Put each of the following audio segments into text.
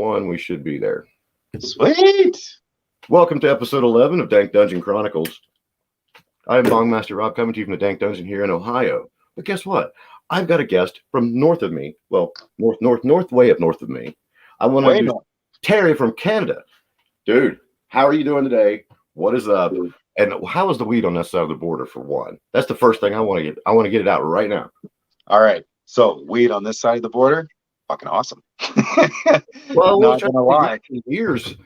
1, we should be there. Sweet. Welcome to episode 11 of Dank Dungeon Chronicles. I am Bongmaster Rob, coming to you from the Dank Dungeon here in Ohio. But guess what? I've got a guest from north of me. Well, north way up north of me. I want to do Terry from Canada. Dude, how are you doing today? What is up? And how is the weed on that side of the border, for one? That's the first thing I want to get. I want to get it out right now. All right. So weed on this side of the border, fucking awesome. Well, not gonna lie. For years,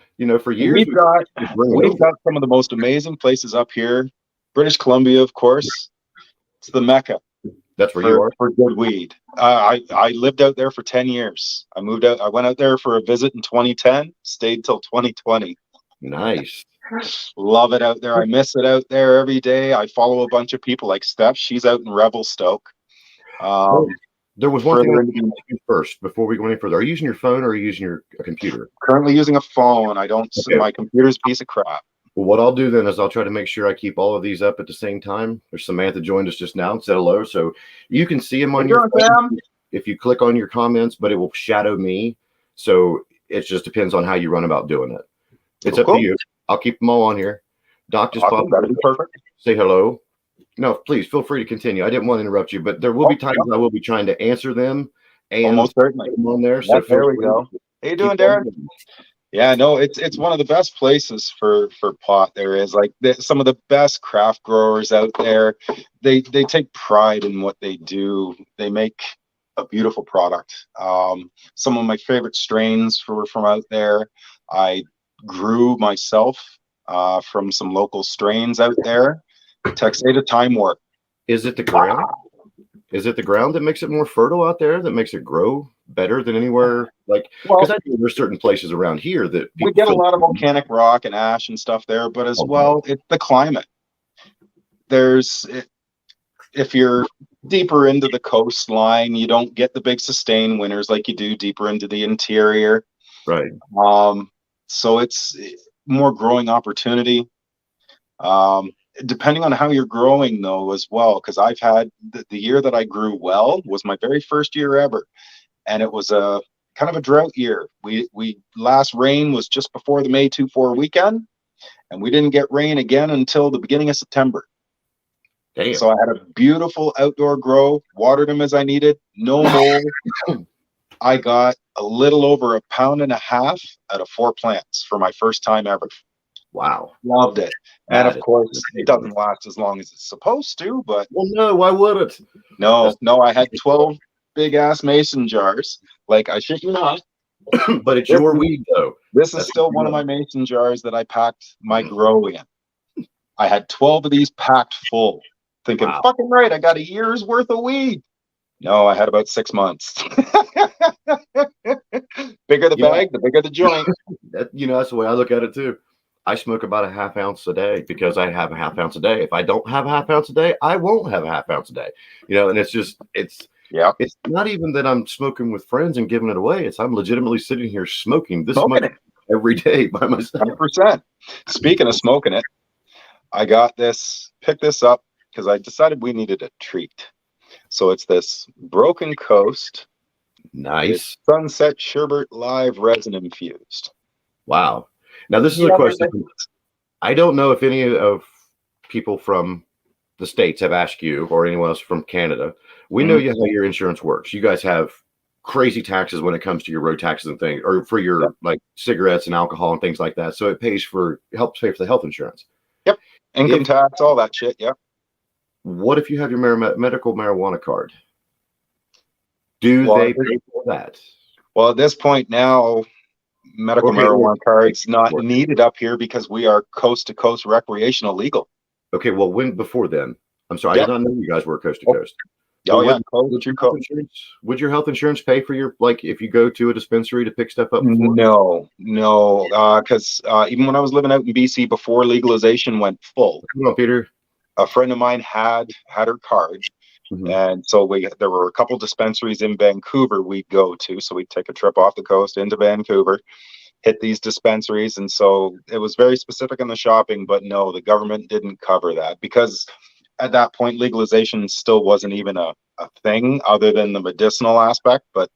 for years we've got some of the most amazing places up here. British Columbia, of course. It's the Mecca. That's where you are for good weed. I lived out there for 10 years. I moved out. I went out there for a visit in 2010. Stayed till 2020. Nice. Love it out there. I miss it out there every day. I follow a bunch of people like Steph. She's out in Revelstoke. There was one thing I need to first before we go any further. Are you using your phone or are you using your computer? Currently using a phone. I don't. Okay. My computer's a piece of crap. Well, what I'll do then is I'll try to make sure I keep all of these up at the same time. There's Samantha joined us just now and said hello, so you can see them on your phone if you click on your comments, but it will shadow me. So it just depends on how you run about doing it. It's up to you. I'll keep them all on here. Doc just popped. That'd be perfect. Say hello. No, please feel free to continue. I didn't want to interrupt you, but there will be times I will be trying to answer them and almost certainly on there. So there we go. How you doing, Darren? Yeah, no, it's one of the best places for pot. There is some of the best craft growers out there. They take pride in what they do. They make a beautiful product. Some of my favorite strains from out there, I grew myself from some local strains out there. Texada Time Warp. Is it the ground? Is it the ground that makes it more fertile out there, that makes it grow better than anywhere? Because I think there's certain places around here that we get a lot of volcanic rock and ash and stuff there, but as well, it's the climate. If you're deeper into the coastline, you don't get the big sustained winters like you do deeper into the interior. Right. So it's more growing opportunity. Depending on how you're growing, though, as well, because I've had the year that I grew well was my very first year ever, and it was a kind of a drought year. We last rain was just before the May 2/4 weekend, and we didn't get rain again until the beginning of September. Damn. So I had a beautiful outdoor grow, watered them as I needed, no mold. I got a little over 1.5 pounds out of 4 plants for my first time ever. Wow. Loved it. And of course, it doesn't last as long as it's supposed to, but... Well, no, why would it? No, I had 12 big-ass mason jars. I shit you not. But it's your weed, though. This is still one of my mason jars that I packed my grow in. I had 12 of these packed full. Thinking, fucking right, I got a year's worth of weed. No, I had about 6 months. Bigger the bag, the bigger the joint. That's the way I look at it, too. I smoke about a 1/2 ounce a day because I have a 1/2 ounce a day. If I don't have a 1/2 ounce a day, I won't have a 1/2 ounce a day. And it's not even that I'm smoking with friends and giving it away. It's I'm legitimately sitting here smoking this much every day by myself. 100%. Speaking of smoking it, I picked this up because I decided we needed a treat. So it's this Broken Coast. Nice. Sunset Sherbet Live resin infused. Wow. Now, this is a question. I don't know if any of people from the States have asked you or anyone else from Canada. We know how your insurance works. You guys have crazy taxes when it comes to your road taxes and things, or for your cigarettes and alcohol and things like that. So it helps pay for the health insurance. Yep. Income tax, all that shit. Yep. What if you have your medical marijuana card? Do they pay for that? Well, at this point now, medical marijuana cards not needed up here because we are coast to coast recreational legal. Okay, well, before then? I'm sorry, I did not know you guys were coast to coast. Would your health insurance pay for your if you go to a dispensary to pick stuff up? No, because even when I was living out in BC before legalization went full, come on, Peter. A friend of mine had her card. Mm-hmm. And so there were a couple dispensaries in Vancouver we'd go to. So we'd take a trip off the coast into Vancouver, hit these dispensaries. And so it was very specific in the shopping, but no, the government didn't cover that because at that point, legalization still wasn't even a thing other than the medicinal aspect. But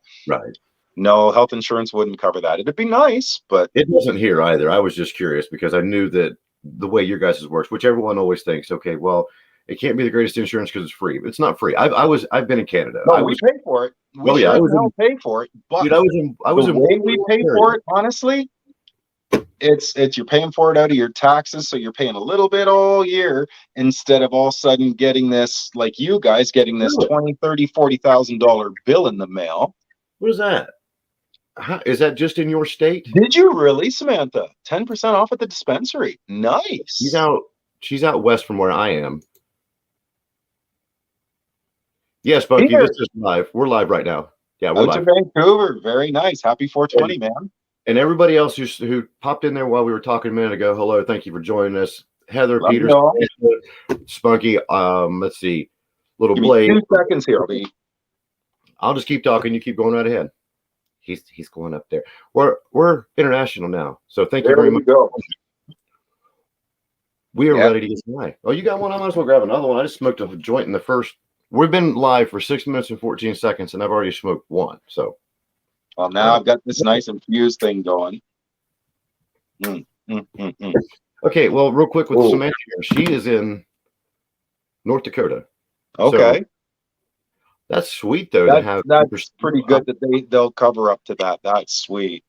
No, health insurance wouldn't cover that. It'd be nice, but It doesn't here either. I was just curious because I knew that the way your guys' works, which everyone always thinks, okay, well, it can't be the greatest insurance because it's free. It's not free. I've been in Canada. no, we pay for it. We I was don't pay for it, but dude, I was the in way we pay for it, honestly, it's you're paying for it out of your taxes, so you're paying a little bit all year instead of all of a sudden getting this, like you guys getting this Really? $20,000, $30,000, $40,000 bill in the mail. What is that? How, is that just in your state? Did you really, Samantha? 10% off at the dispensary. Nice. She's out west from where I am. Yes, Bucky, Here. this is live. We're live right now. Yeah, we're Out live. to Vancouver. Very nice. Happy 420, man. And everybody else who popped in there while we were talking a minute ago, hello, thank you for joining us. Heather, Love Peter, y'all. Spunky, let's see, Little Give me Blade. 2 seconds here. I'll just keep talking. You keep going right ahead. He's going up there. We're international now, so thank you very much. Go. We are ready to get live. Oh, you got one? I might as well grab another one. I just smoked a joint in the first. We've been live for 6 minutes and 14 seconds, and I've already smoked one. So, well, now I've got this nice infused thing going. Okay, well, real quick with Samantha here. She is in North Dakota. Okay. So that's sweet, though. That's pretty good that they'll cover up to that. That's sweet.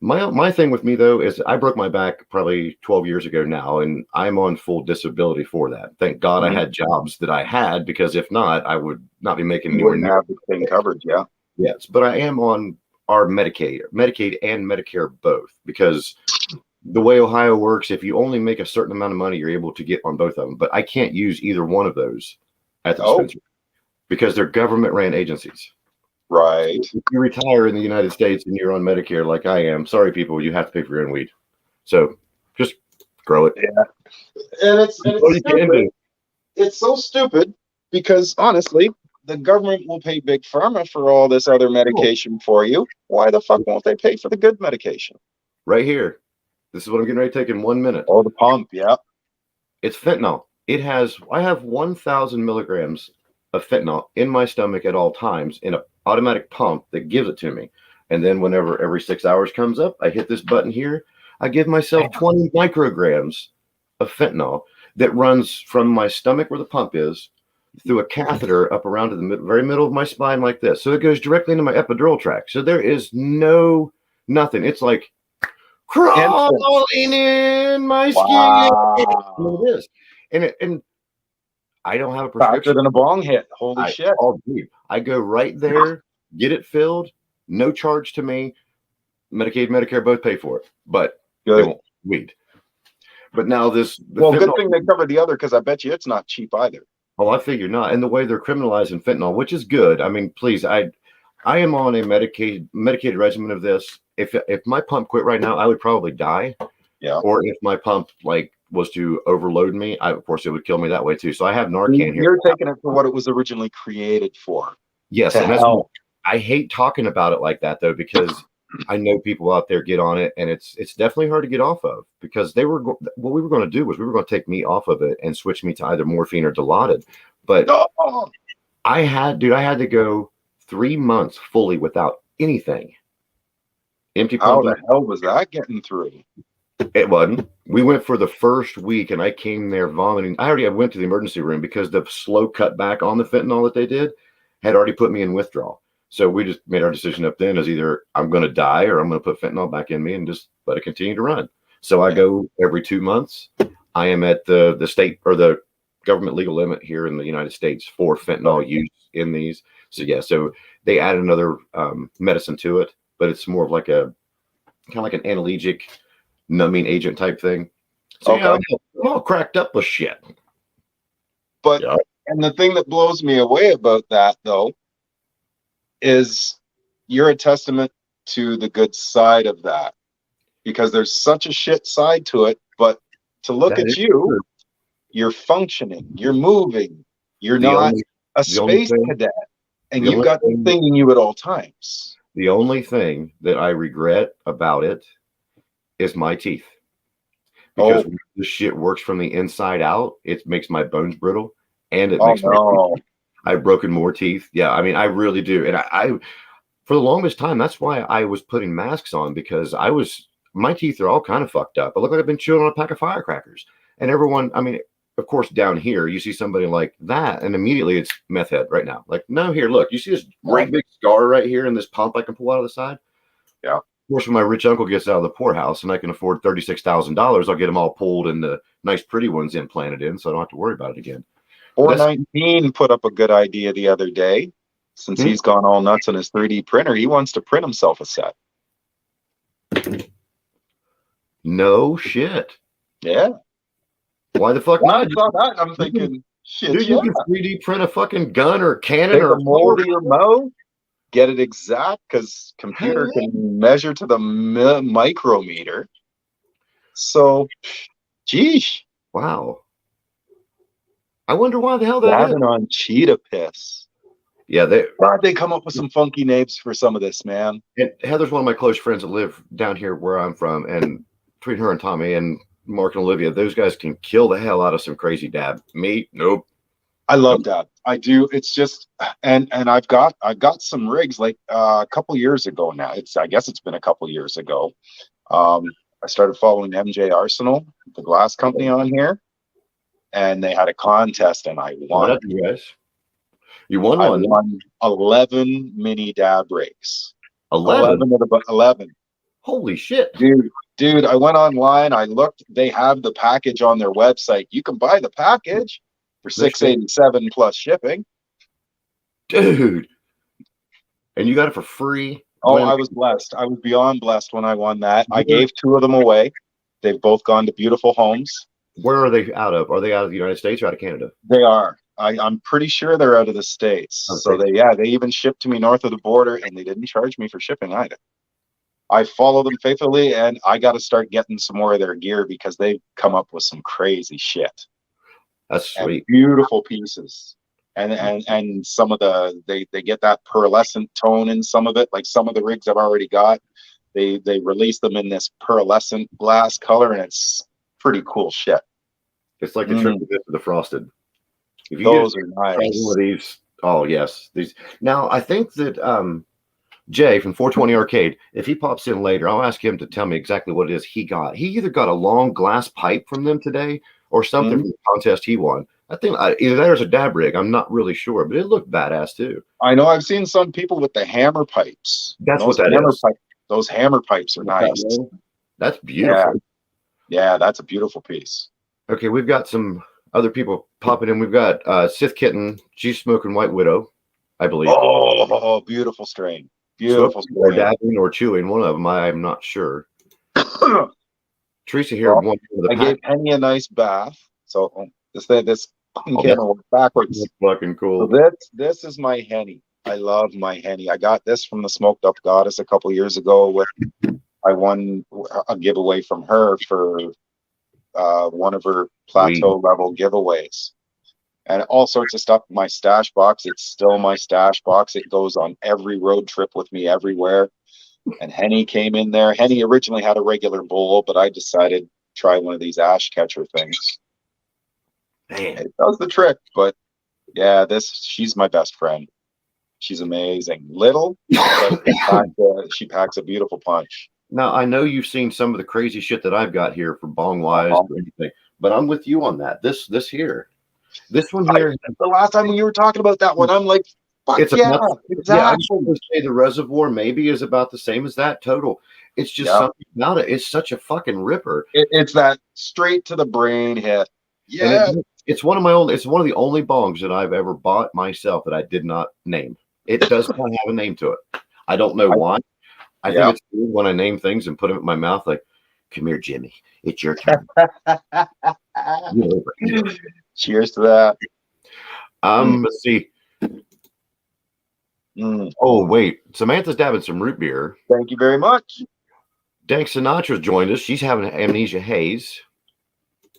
My thing with me, though, is I broke my back probably 12 years ago now, and I'm on full disability for that. Thank God I had jobs that I had, because if not, I would not be making anywhere near the thing covered. Yeah. Yes, but I am on our Medicaid and Medicare both, because the way Ohio works, if you only make a certain amount of money, you're able to get on both of them. But I can't use either one of those at the dispensary because they're government-ran agencies. Right. If you retire in the United States and you're on Medicare like I am, sorry, people, you have to pay for your own weed. So just grow it. Yeah. And it's stupid. It's so stupid because, honestly, the government will pay Big Pharma for all this other medication for you. Why the fuck won't they pay for the good medication? Right here. This is what I'm getting ready to take in 1 minute. Oh, the pump. Yeah. It's fentanyl. I have 1,000 milligrams of fentanyl in my stomach at all times in an automatic pump that gives it to me. And then whenever every 6 hours comes up, I hit this button here. I give myself 20 micrograms of fentanyl that runs from my stomach where the pump is through a catheter up around to the very middle of my spine like this. So it goes directly into my epidural tract. So there is nothing. It's like crawling in my skin. Wow. It is. And I don't have a prescription. Faster than a bong hit. Holy shit. I go right there, get it filled, no charge to me. Medicaid, Medicare both pay for it, but they won't weed. But now good thing they covered the other, because I bet you it's not cheap either. Oh, I figure not. And the way they're criminalizing fentanyl, which is good. I mean, please, I am on a medicated regimen of this. If my pump quit right now, I would probably die. Yeah. Or if my pump was to overload me, of course it would kill me that way too. So I have Narcan here. You're taking it for what it was originally created for. Yes, and that's I hate talking about it like that though, because I know people out there get on it, and it's definitely hard to get off of, because what we were going to do was we were going to take me off of it and switch me to either morphine or Dilaudid. But I had to go 3 months fully without anything. Empty pump. How the hell was that getting through? It wasn't. We went for the first week, and I came there vomiting. I went to the emergency room because the slow cut back on the fentanyl that they did had already put me in withdrawal. So we just made our decision up then as either I'm going to die or I'm going to put fentanyl back in me and just let it continue to run. So I go every 2 months. I am at the state or the government legal limit here in the United States for fentanyl use in these. So yeah, so they add another medicine to it, but it's more of like a kind of like an analgesic numbing agent type thing. So yeah, I'm all cracked up with shit. But and the thing that blows me away about that though is you're a testament to the good side of that, because there's such a shit side to it. But to look at you, you're functioning, you're moving, you're not a space cadet, and you've got the thing in you at all times. The only thing that I regret about it is my teeth, because when this shit works from the inside out, it makes my bones brittle, and it makes I've broken more teeth. Yeah, I mean, I really do. And For the longest time, that's why I was putting masks on, because my teeth are all kind of fucked up. I look like I've been chewing on a pack of firecrackers. And everyone, I mean, of course, down here, you see somebody like that, and immediately it's meth head right now. Like, no, here, look, you see this great big scar right here and this pump I can pull out of the side? Yeah. Of course, when my rich uncle gets out of the poorhouse and I can afford $36,000, I'll get them all pulled and the nice, pretty ones implanted in, so I don't have to worry about it again. 419 put up a good idea the other day. Since he's gone all nuts on his 3D printer, he wants to print himself a set. No shit. Yeah. Why the fuck When I not? saw that, I'm thinking, shit, Dude, you can 3D print a fucking gun or cannon take or a mold of your mouth, get it exact, because computer can measure to the micrometer. So, geesh. Wow. I wonder why the hell that is. Dabbing on cheetah piss. Yeah, they come up with some funky names for some of this, man. And Heather's one of my close friends that live down here where I'm from, and between her and Tommy and Mark and Olivia, those guys can kill the hell out of some crazy dab. Me, nope. I love that. I do. It's just, and I've got some rigs like a couple years ago now. I guess it's been a couple years ago. I started following MJ Arsenal, the glass company on here, and they had a contest, and I won. You guys, you won I one. won 11 mini dab rigs. 11? 11. Holy shit, dude! I went online. I looked. They have the package on their website. You can buy the package for $687 plus shipping. Dude, and you got it for free? Oh, I was blessed. I was beyond blessed when I won that. I gave 2 of them away. They've both gone to beautiful homes. Where are they out of? Are they out of the United States or out of Canada? They are. I'm pretty sure they're out of the States. Okay. So they even shipped to me north of the border, and they didn't charge me for shipping either. I follow them faithfully, and I got to start getting some more of their gear because they've come up with some crazy shit. That's sweet. And beautiful pieces. And some of they get that pearlescent tone in some of it. Like some of the rigs I've already got, they release them in this pearlescent glass color, and it's pretty cool shit. It's like the trick to the frosted. If you those are nice. One of these, oh yes, these. Now I think that Jay from 420 Arcade, if he pops in later, I'll ask him to tell me exactly what it is he got. He either got a long glass pipe from them today or something from the contest he won. I think either that or a dab rig. I'm not really sure, but it looked badass too. I know. I've seen some people with the hammer pipes. That's what that is. Those hammer pipes are nice. That's beautiful. Yeah, that's a beautiful piece. Okay, we've got some other people popping in. We've got Sith Kitten. She's smoking White Widow, I believe. Oh, beautiful strain. Beautiful strain. Or dabbing or chewing. One of them. I'm not sure. Teresa here. I gave Henny a nice bath. So this camera works backwards. That's fucking cool. So this is my Henny. I love my Henny. I got this from the Smoked Up Goddess a couple years ago. I won a giveaway from her for one of her plateau level giveaways, and all sorts of stuff. My stash box. It's still my stash box. It goes on every road trip with me everywhere. And Henny came in there. Henny originally had a regular bowl, but I decided to try one of these ash catcher things. Man. It does the trick, but yeah, she's my best friend. She's amazing. Little, but she packs a beautiful punch. Now, I know you've seen some of the crazy shit that I've got here for bong-wise or anything, but I'm with you on that. This one here. The last time when you were talking about that one, I'm like, fuck exactly. Yeah, I was going to say the reservoir maybe is about the same as that total. It's just something about it. It's such a fucking ripper. It's that straight to the brain hit. Yeah. It's one of the only bongs that I've ever bought myself that I did not name. It does not have a name to it. I don't know why. I think it's weird when I name things and put them in my mouth like, come here, Jimmy. It's your turn. Cheers to that. Let's see. Oh, wait. Samantha's dabbing some root beer. Thank you very much. Dank Sinatra's joined us. She's having an amnesia haze.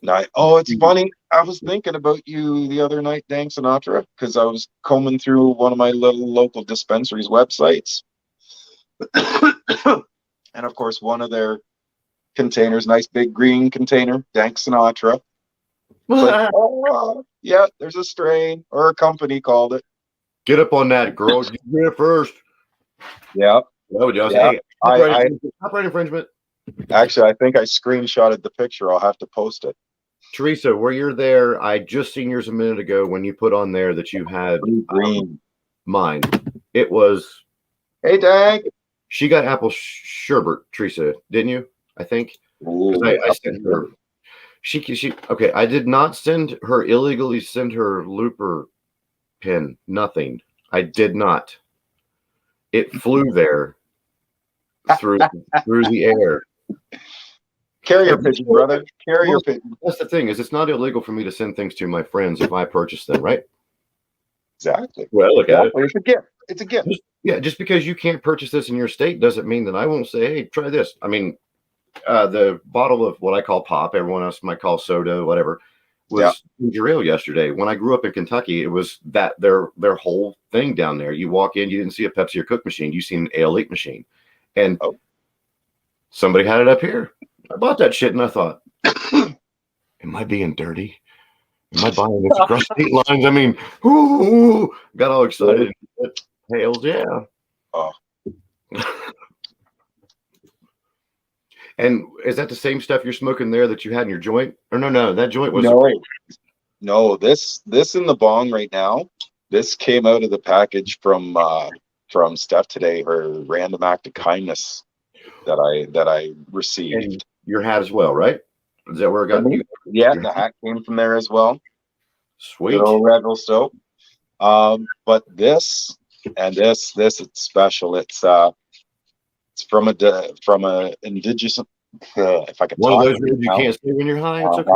It's funny. I was thinking about you the other night, Dank Sinatra, because I was combing through one of my little local dispensaries websites. And of course, one of their containers, nice big green container, Dank Sinatra. Like, yeah, there's a strain or a company called it. Get up on that, girl. You get it first. Yeah. What would you say? Yeah. Hey, I copyright infringement. actually, I think I screenshotted the picture. I'll have to post it. Teresa, where you're there, I just seen yours a minute ago when you put on there that you had Green. mine. It was. Hey, Dag. She got apple sherbet, Teresa, didn't you? I think because I sent her. She okay. I did not send her illegally. Send her looper pin. Nothing. I did not. It flew there through the air. Carrier pigeon, brother. Carrier pigeon. That's the thing, is it's not illegal for me to send things to my friends if I purchase them, right? Exactly. Well, look at it. It's a gift. It's a gift. Yeah, just because you can't purchase this in your state doesn't mean that I won't say, hey, try this. I mean, the bottle of what I call pop, everyone else might call soda, whatever, was ginger ale yesterday. When I grew up in Kentucky, it was that their whole thing down there. You walk in, you didn't see a Pepsi or Coke machine, you seen an ale leak machine. And somebody had it up here. I bought that shit and I thought, am I being dirty? Am I buying this across state lines? I mean, got all excited. Hails, yeah. Oh. And is that the same stuff you're smoking there that you had in your joint? Or no, that joint was no. This in the bong right now. This came out of the package from Steph today. Her random act of kindness that I received. And your hat as well, right? Is that where it got you? Yeah, the hat came from there as well. Sweet. Good old Redville Stoke. But this it's special. It's from a indigenous. If I could one talk of those words you can't say when you're high. It's okay.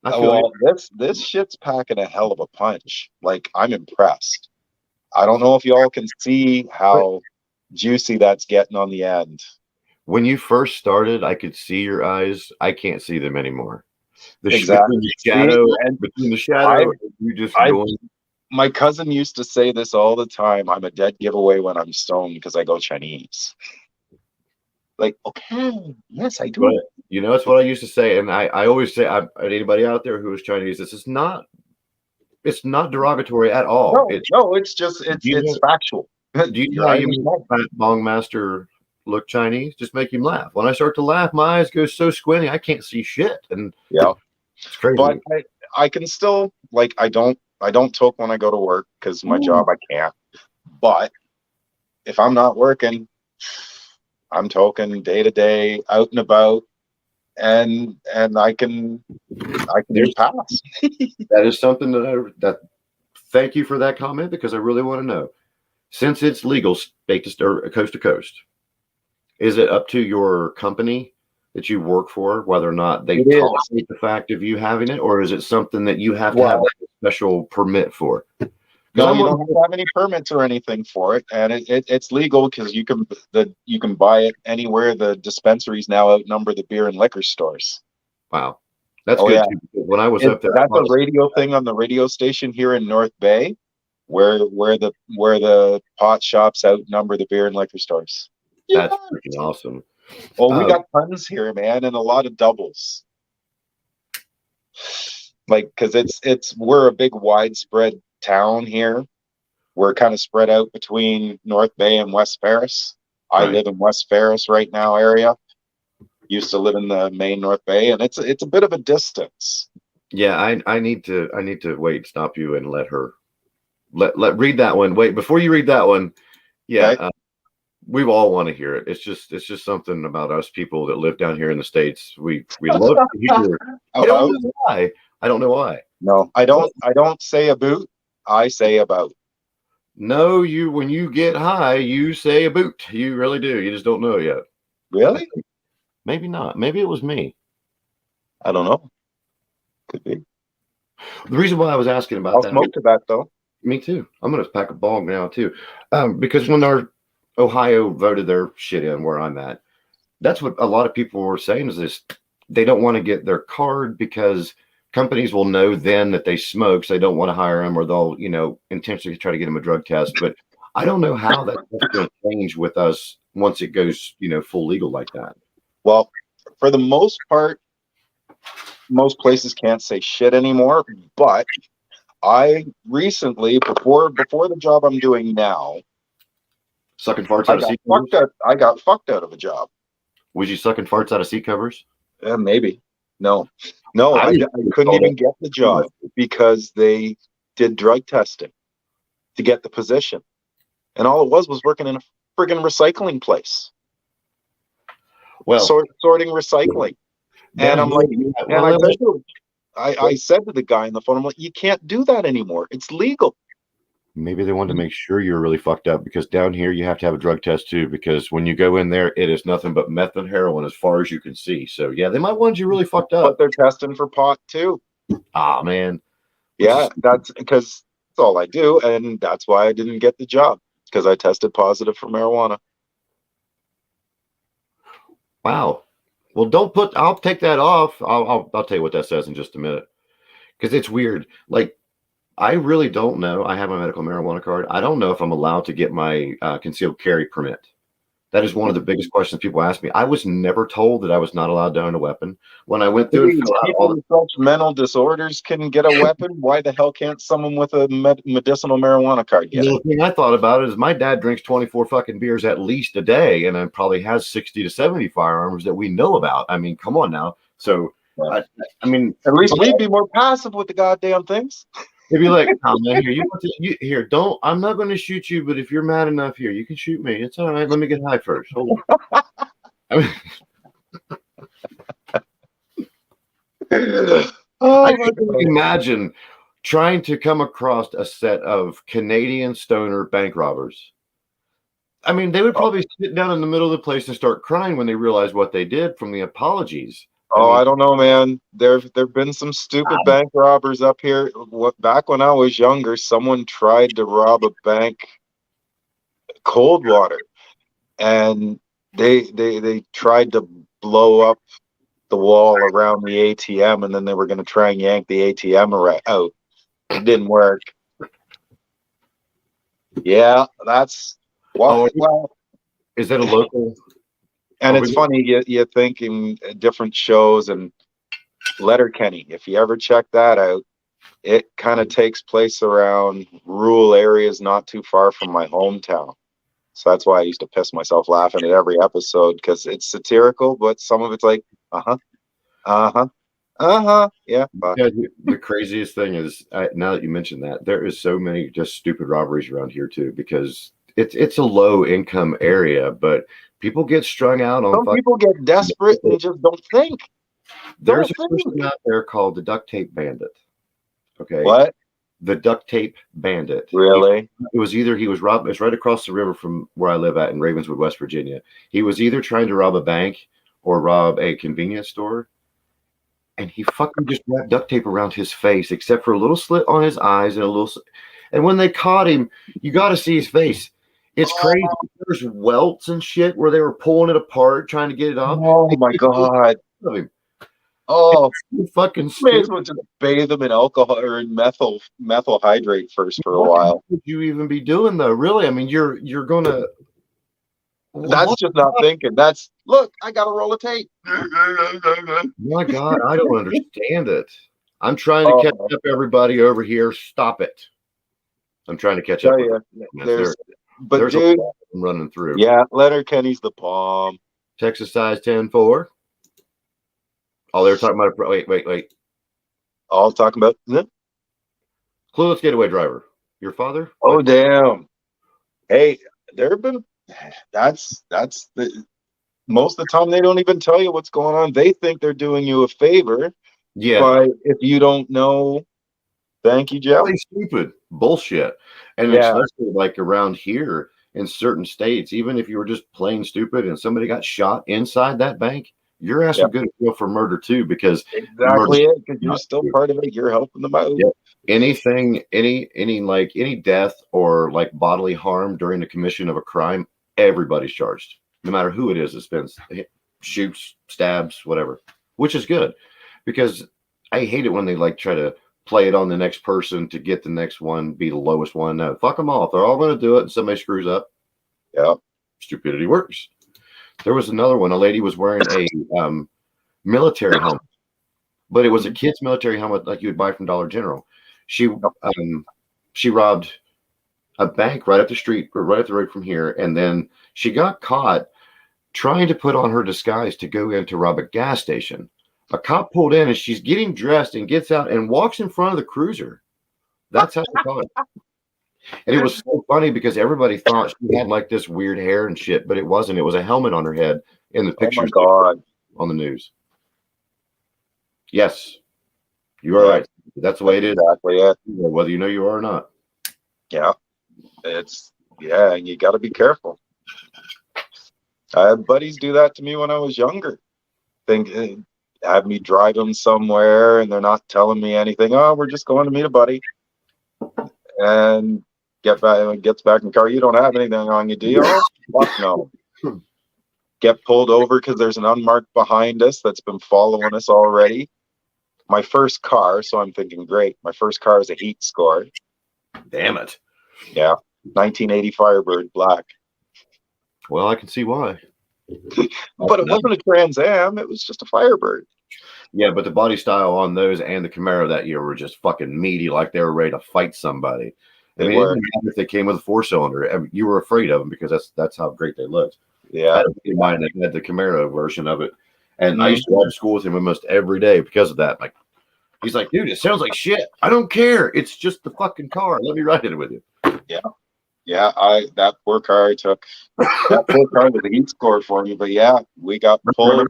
Well, this shit's packing a hell of a punch. Like, I'm impressed. I don't know if y'all can see how juicy that's getting on the end. When you first started, I could see your eyes. I can't see them anymore. Exactly. Between the shadow, you just going. My cousin used to say this all the time. I'm a dead giveaway when I'm stoned because I go Chinese. Like, okay, yes, I do. But, you know, that's what I used to say. And I always say, anybody out there who is Chinese, it's not derogatory at all. It's factual. Do you know how you make Bong Master look Chinese? Just make him laugh. When I start to laugh, my eyes go so squinty, I can't see shit. And it's crazy. But I can still, like, I don't toke when I go to work because my job I can't. But if I'm not working, I'm toking day to day, out and about, and I can pass. That is something that thank you for that comment, because I really want to know. Since it's legal state to or coast to coast, is it up to your company that you work for whether or not they tolerate the fact of you having it, or is it something that you have to have a special permit for? No, you don't have to have any permits or anything for it, and it's legal because you can buy it anywhere. The dispensaries now outnumber the beer and liquor stores. Wow, that's good. Too, when I was up there, that's a radio thing on the radio station here in North Bay, where the pot shops outnumber the beer and liquor stores. That's freaking awesome. Well, we got tons here, man, and a lot of doubles. Like, because we're a big widespread town here. We're kind of spread out between North Bay and West Ferris. I live in West Ferris right now area. Used to live in the main North Bay, and it's a bit of a distance. Yeah, I need to stop you and let her read that one. Wait, before you read that one, we all want to hear it. It's just something about us people that live down here in the States. We love to hear. I don't know why. No, I don't say a boot. I say about. No, when you get high, you say a boot. You really do. You just don't know it yet. Really? Maybe not. Maybe it was me. I don't know. Could be. The reason why I was asking about that. I'll smoke to that though. Me too. I'm gonna pack a bong now too, because when our Ohio voted their shit in where I'm at, that's what a lot of people were saying is this: they don't want to get their card because companies will know then that they smoke, so they don't want to hire them, or they'll, intentionally try to get them a drug test. But I don't know how that's going to change with us once it goes, full legal like that. Well, for the most part, most places can't say shit anymore. But I recently, before the job I'm doing now, Sucking farts out of seat covers? I got fucked out of a job. Was you sucking farts out of seat covers? Maybe. No, I couldn't even get the job because they did drug testing to get the position. And all it was working in a friggin' recycling place. Well, sorting recycling. And I'm like, I said to the guy on the phone, I'm like, you can't do that anymore. It's legal. Maybe they wanted to make sure you're really fucked up, because down here you have to have a drug test too, because when you go in there, it is nothing but meth and heroin as far as you can see. So yeah, they might want you really fucked up. But they're testing for pot too. Ah, man. Yeah, that's because that's all I do. And that's why I didn't get the job, because I tested positive for marijuana. Wow. Well, I'll take that off. I'll tell you what that says in just a minute, because it's weird. Like, I really don't know. I have my medical marijuana card. I don't know if I'm allowed to get my concealed carry permit. That is one of the biggest questions people ask me. I was never told that I was not allowed to own a weapon. When I went through people with such mental disorders can get a weapon. Why the hell can't someone with a medicinal marijuana card get it? The thing I thought about it is my dad drinks 24 fucking beers at least a day, and probably has 60 to 70 firearms that we know about. I mean, come on now. So, I mean, at least we'd be more passive with the goddamn things. If you're like, oh, man, I'm not going to shoot you, but if you're mad enough, here, you can shoot me. It's all right. Let me get high first. Hold on. I can imagine trying to come across a set of Canadian stoner bank robbers. I mean, they would probably sit down in the middle of the place and start crying when they realized what they did from the apologies. I don't know, man. There've been some stupid bank robbers up here. Back when I was younger, someone tried to rob a bank, Coldwater, and they tried to blow up the wall around the ATM, and then they were going to try and yank the ATM out. It didn't work. Yeah, that's is that a local? And it's funny, you think in different shows, and Letterkenny, if you ever check that out, it kind of takes place around rural areas not too far from my hometown. So that's why I used to piss myself laughing at every episode, because it's satirical, but some of it's like, yeah. Yeah, the craziest thing is, now that you mentioned that, there is so many just stupid robberies around here too, because it's a low income area, but people get strung out on. Some people get desperate and just don't think. There's a person out there called the Duct Tape Bandit. Okay. What? The Duct Tape Bandit. Really? It was either he was robbed. It's right across the river from where I live at in Ravenswood, West Virginia. He was either trying to rob a bank or rob a convenience store, and he fucking just wrapped duct tape around his face, except for a little slit on his eyes and a little. And when they caught him, you got to see his face. It's crazy. There's welts and shit where they were pulling it apart, trying to get it off. Oh my god! Oh, you fucking may as well just bathe them in alcohol or in methyl hydrate first for a while. What would you even be doing though? Really? I mean, you're gonna. That's just not thinking. That's look. I got a roll of tape. My God, I don't understand it. I'm trying to catch up everybody over here. Stop it. I'm trying to catch up. But dude, I'm running through. Yeah, Letterkenny's the bomb. Texas size 10-4. Oh, they were talking about. Wait. All talking about Clueless Getaway Driver. Your father? Oh, damn. Hey, there have been. That's the most of the time they don't even tell you what's going on. They think they're doing you a favor. Yeah. But if you don't know, thank you, Jeff. Really stupid bullshit. And especially like around here in certain states, even if you were just plain stupid and somebody got shot inside that bank, your ass would go to jail for murder too, because exactly it, because you're still part of it. You're helping them out. Yep. Anything, any death or like bodily harm during the commission of a crime, everybody's charged, no matter who it is that spends, shoots, stabs, whatever, which is good, because I hate it when they like try to play it on the next person to get the next one be the lowest one. No, fuck them all. If they're all going to do it and somebody screws up, stupidity works. There was another one. A lady was wearing a military helmet, but it was a kid's military helmet like you would buy from Dollar General. She robbed a bank right up the street or right up the road from here, and then she got caught trying to put on her disguise to go in to rob a gas station. A cop pulled in and she's getting dressed and gets out and walks in front of the cruiser. That's how they caught her. And it was so funny because everybody thought she had like this weird hair and shit, but it wasn't. It was a helmet on her head in the Oh my pictures God. on the news. Yes, you are right. That's the way it is, Exactly it. whether you know you are or not. Yeah. And you got to be careful. I had buddies do that to me when I was younger. Have me drive them somewhere and they're not telling me anything. Oh, we're just going to meet a buddy. And gets back in the car. You don't have anything on you, do you? Oh, fuck no. Get pulled over because there's an unmarked behind us that's been following us already. My first car, so I'm thinking, great. My first car is a heat score. Damn it. Yeah. 1980 Firebird black. Well, I can see why. But it wasn't a Trans Am. It was just a Firebird. Yeah, but the body style on those and the Camaro that year were just fucking meaty, like they were ready to fight somebody. I mean, it didn't matter if they came with a 4-cylinder. I mean, you were afraid of them because that's how great they looked. Yeah. I had in mind they had the Camaro version of it, and I used to ride to school with him almost every day because of that. Like, he's like, dude, it sounds like shit. I don't care. It's just the fucking car. Let me ride it with you. Yeah. Yeah, that poor car I took. That poor car was a heat score for me, but yeah, we got pulled.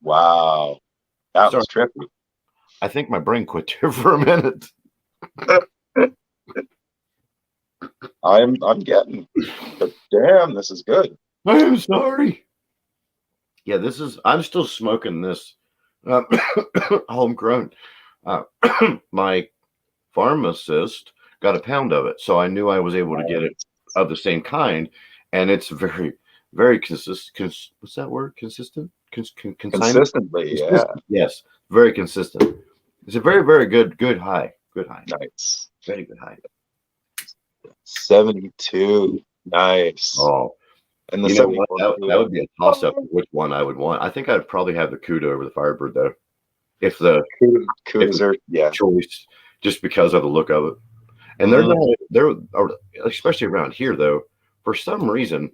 Wow. That was trippy. I think my brain quit there for a minute. I'm getting, but damn, this is good. I'm sorry. Yeah, I'm still smoking this homegrown. My pharmacist got a pound of it, so I knew I was able to get it of the same kind, and it's very, very consistent. What's that word? Consistent? Consistently, yeah. Yes, very consistent. It's a very, very good high. Good high. Nice. Very good high. 72. Nice. Oh, and the that would be a toss up. Which one I would want? I think I'd probably have the Cuda over the Firebird though. If the Cudas are choice, just because of the look of it. And they're especially around here though, for some reason,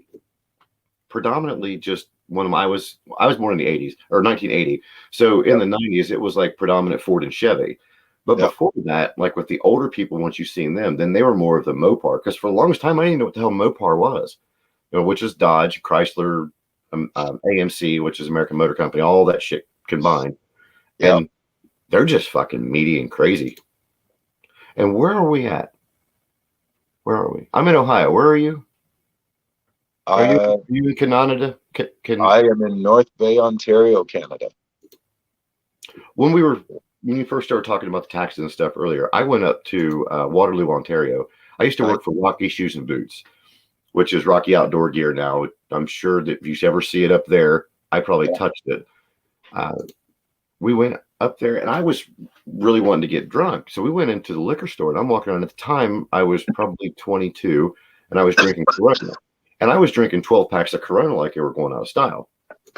predominantly just when I was born in the 80s or 1980. So in the 90s, it was like predominant Ford and Chevy. But before that, like with the older people, once you've seen them, then they were more of the Mopar. Because for the longest time, I didn't know what the hell Mopar was, which is Dodge, Chrysler, AMC, which is American Motor Company, all that shit combined. Yeah. And they're just fucking meaty and crazy. And where are we at? Where are we? I'm in Ohio. Where are you? Are you in Canada? I am in North Bay, Ontario, Canada. When you first started talking about the taxes and stuff earlier, I went up to Waterloo, Ontario. I used to work for Rocky Shoes and Boots, which is Rocky Outdoor Gear now. I'm sure that if you ever see it up there, I probably touched it. We went up there, and I was really wanting to get drunk. So we went into the liquor store, and I'm walking around. At the time, I was probably 22, and I was drinking Corona. And I was drinking 12 packs of Corona like they were going out of style.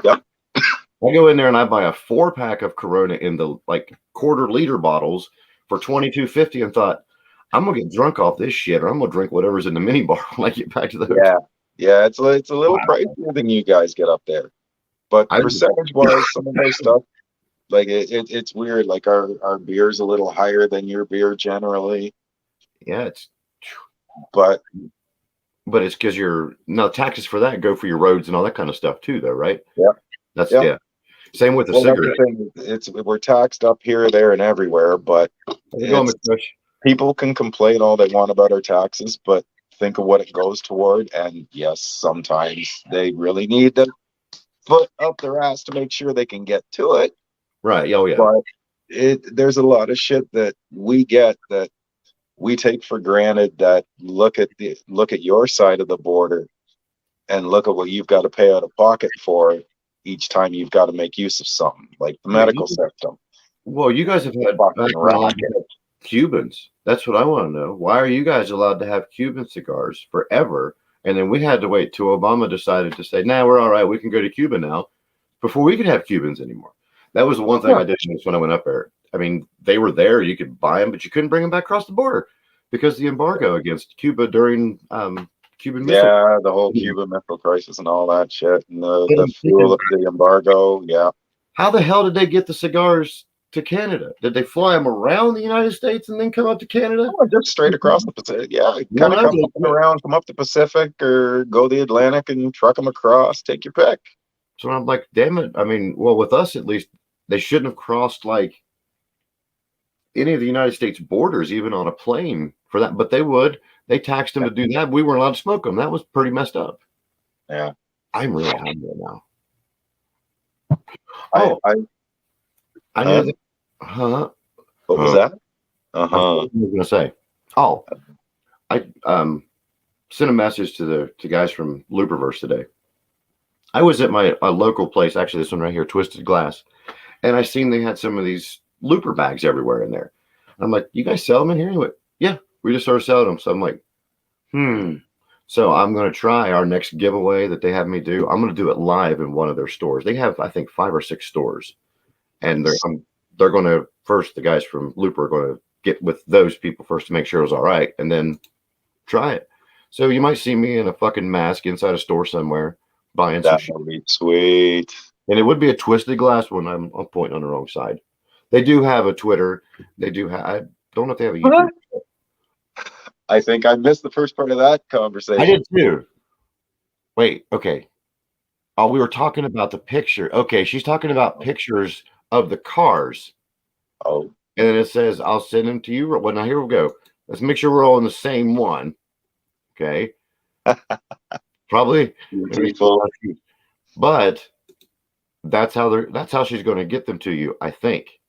Yep. I go in there and I buy a 4-pack of Corona in the like quarter-liter bottles for $22.50 and thought, I'm gonna get drunk off this shit, or I'm gonna drink whatever's in the mini bar when I get back to the hotel. Yeah, it's a little pricier than you guys get up there, but percentage-wise, some of their stuff, like it's weird. Like our beer's a little higher than your beer generally. Yeah, but it's because taxes for that go for your roads and all that kind of stuff too, though, right? Yeah, that's Same with the cigarette. We're taxed up here, there, and everywhere, but people can complain all they want about our taxes, but think of what it goes toward. And yes, sometimes they really need to foot up their ass to make sure they can get to it. Right. Oh yeah. But there's a lot of shit that we get that we take for granted, that look at your side of the border and look at what you've got to pay out of pocket for each time you've got to make use of something like the medical system. Well, you guys have had Cubans. That's what I want to know. Why are you guys allowed to have Cuban cigars forever? And then we had to wait till Obama decided to say, nah, we're all right. We can go to Cuba now, before we could have Cubans anymore. That was the one thing I did when I went up there. I mean, they were there. You could buy them, but you couldn't bring them back across the border. because the embargo against Cuba during Cuban Missile. Yeah, the whole Cuban Missile Crisis and all that shit, and the I'm fuel, thinking, the embargo. Yeah, how the hell did they get the cigars to Canada? Did they fly them around the United States and then come up to Canada? oh, just straight across the Pacific. Yeah, Well, kind of that come was up and around, come up the Pacific, or go the Atlantic and truck them across. Take your pick. so I'm like, damn it. I mean, well, with us at least, they shouldn't have crossed like any of the United States borders, even on a plane for that, but they would. They taxed them to do that. We weren't allowed to smoke them. That was pretty messed up. Yeah, I'm really hungry now. I Oh, I knew huh? that. Huh? What was that? I was going to say. Oh, I sent a message to the guys from Looperverse today. I was at my local place, actually this one right here, Twisted Glass, and I seen they had some of these looper bags everywhere in there. I'm like, you guys sell them in here? He went, yeah, we just started selling them. So I'm like, So I'm going to try our next giveaway that they have me do. I'm going to do it live in one of their stores. They have, I think, 5 or 6 stores, and they're going to first. The guys from Looper are going to get with those people first to make sure it was all right, and then try it. So you might see me in a fucking mask inside a store somewhere buying some shit. That would be sweet. And it would be a Twisted Glass one. I'm pointing on the wrong side. They do have a Twitter. They do have. I don't know if they have a YouTube. I think I missed the first part of that conversation. I did too. Wait. Okay. Oh, we were talking about the picture. Okay, she's talking about pictures of the cars. Oh, And then it says, "I'll send them to you." Well, now here we go. Let's make sure we're all in the same one. Okay. Probably. But that's how she's going to get them to you, I think.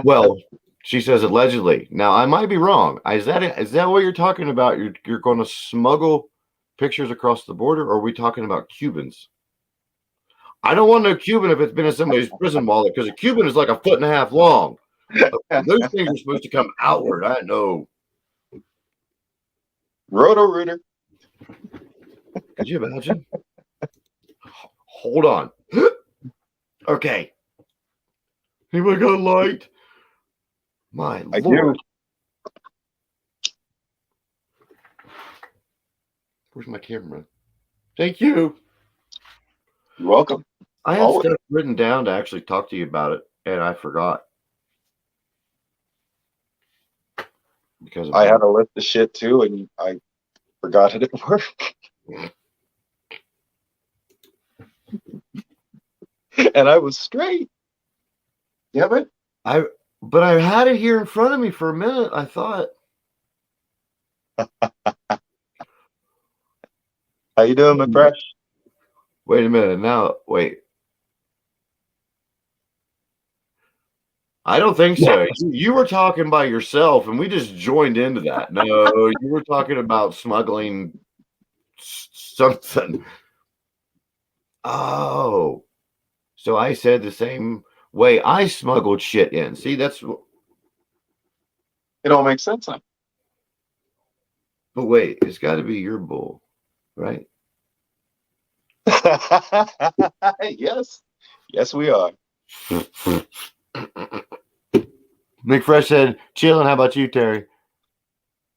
Well, she says allegedly. Now I might be wrong. Is that what you're talking about? You're going to smuggle pictures across the border, or are we talking about Cubans? I don't want no Cuban if it's been in somebody's prison wallet, because a Cuban is like 1.5 feet long. Those things are supposed to come outward. I know. Roto-Rooter. Could you imagine? Hold on. Okay. Anybody got a light? My I Lord. do. Where's my camera? Thank you. You're welcome. I had stuff written down to actually talk to you about it, and I forgot. Because I had a list of shit too, and I forgot it at work. And I was straight. Yeah, but I had it here in front of me for a minute. I thought. How you doing, my fresh? Wait a minute. Now, wait. I don't think so. You were talking by yourself, and we just joined into that. No, you were talking about smuggling something. Oh, so I said the same way I smuggled shit in. See, that's. It all makes sense now. But wait, it's got to be your bull, right? Yes. Yes, we are. McFresh said, chilling. How about you, Terry?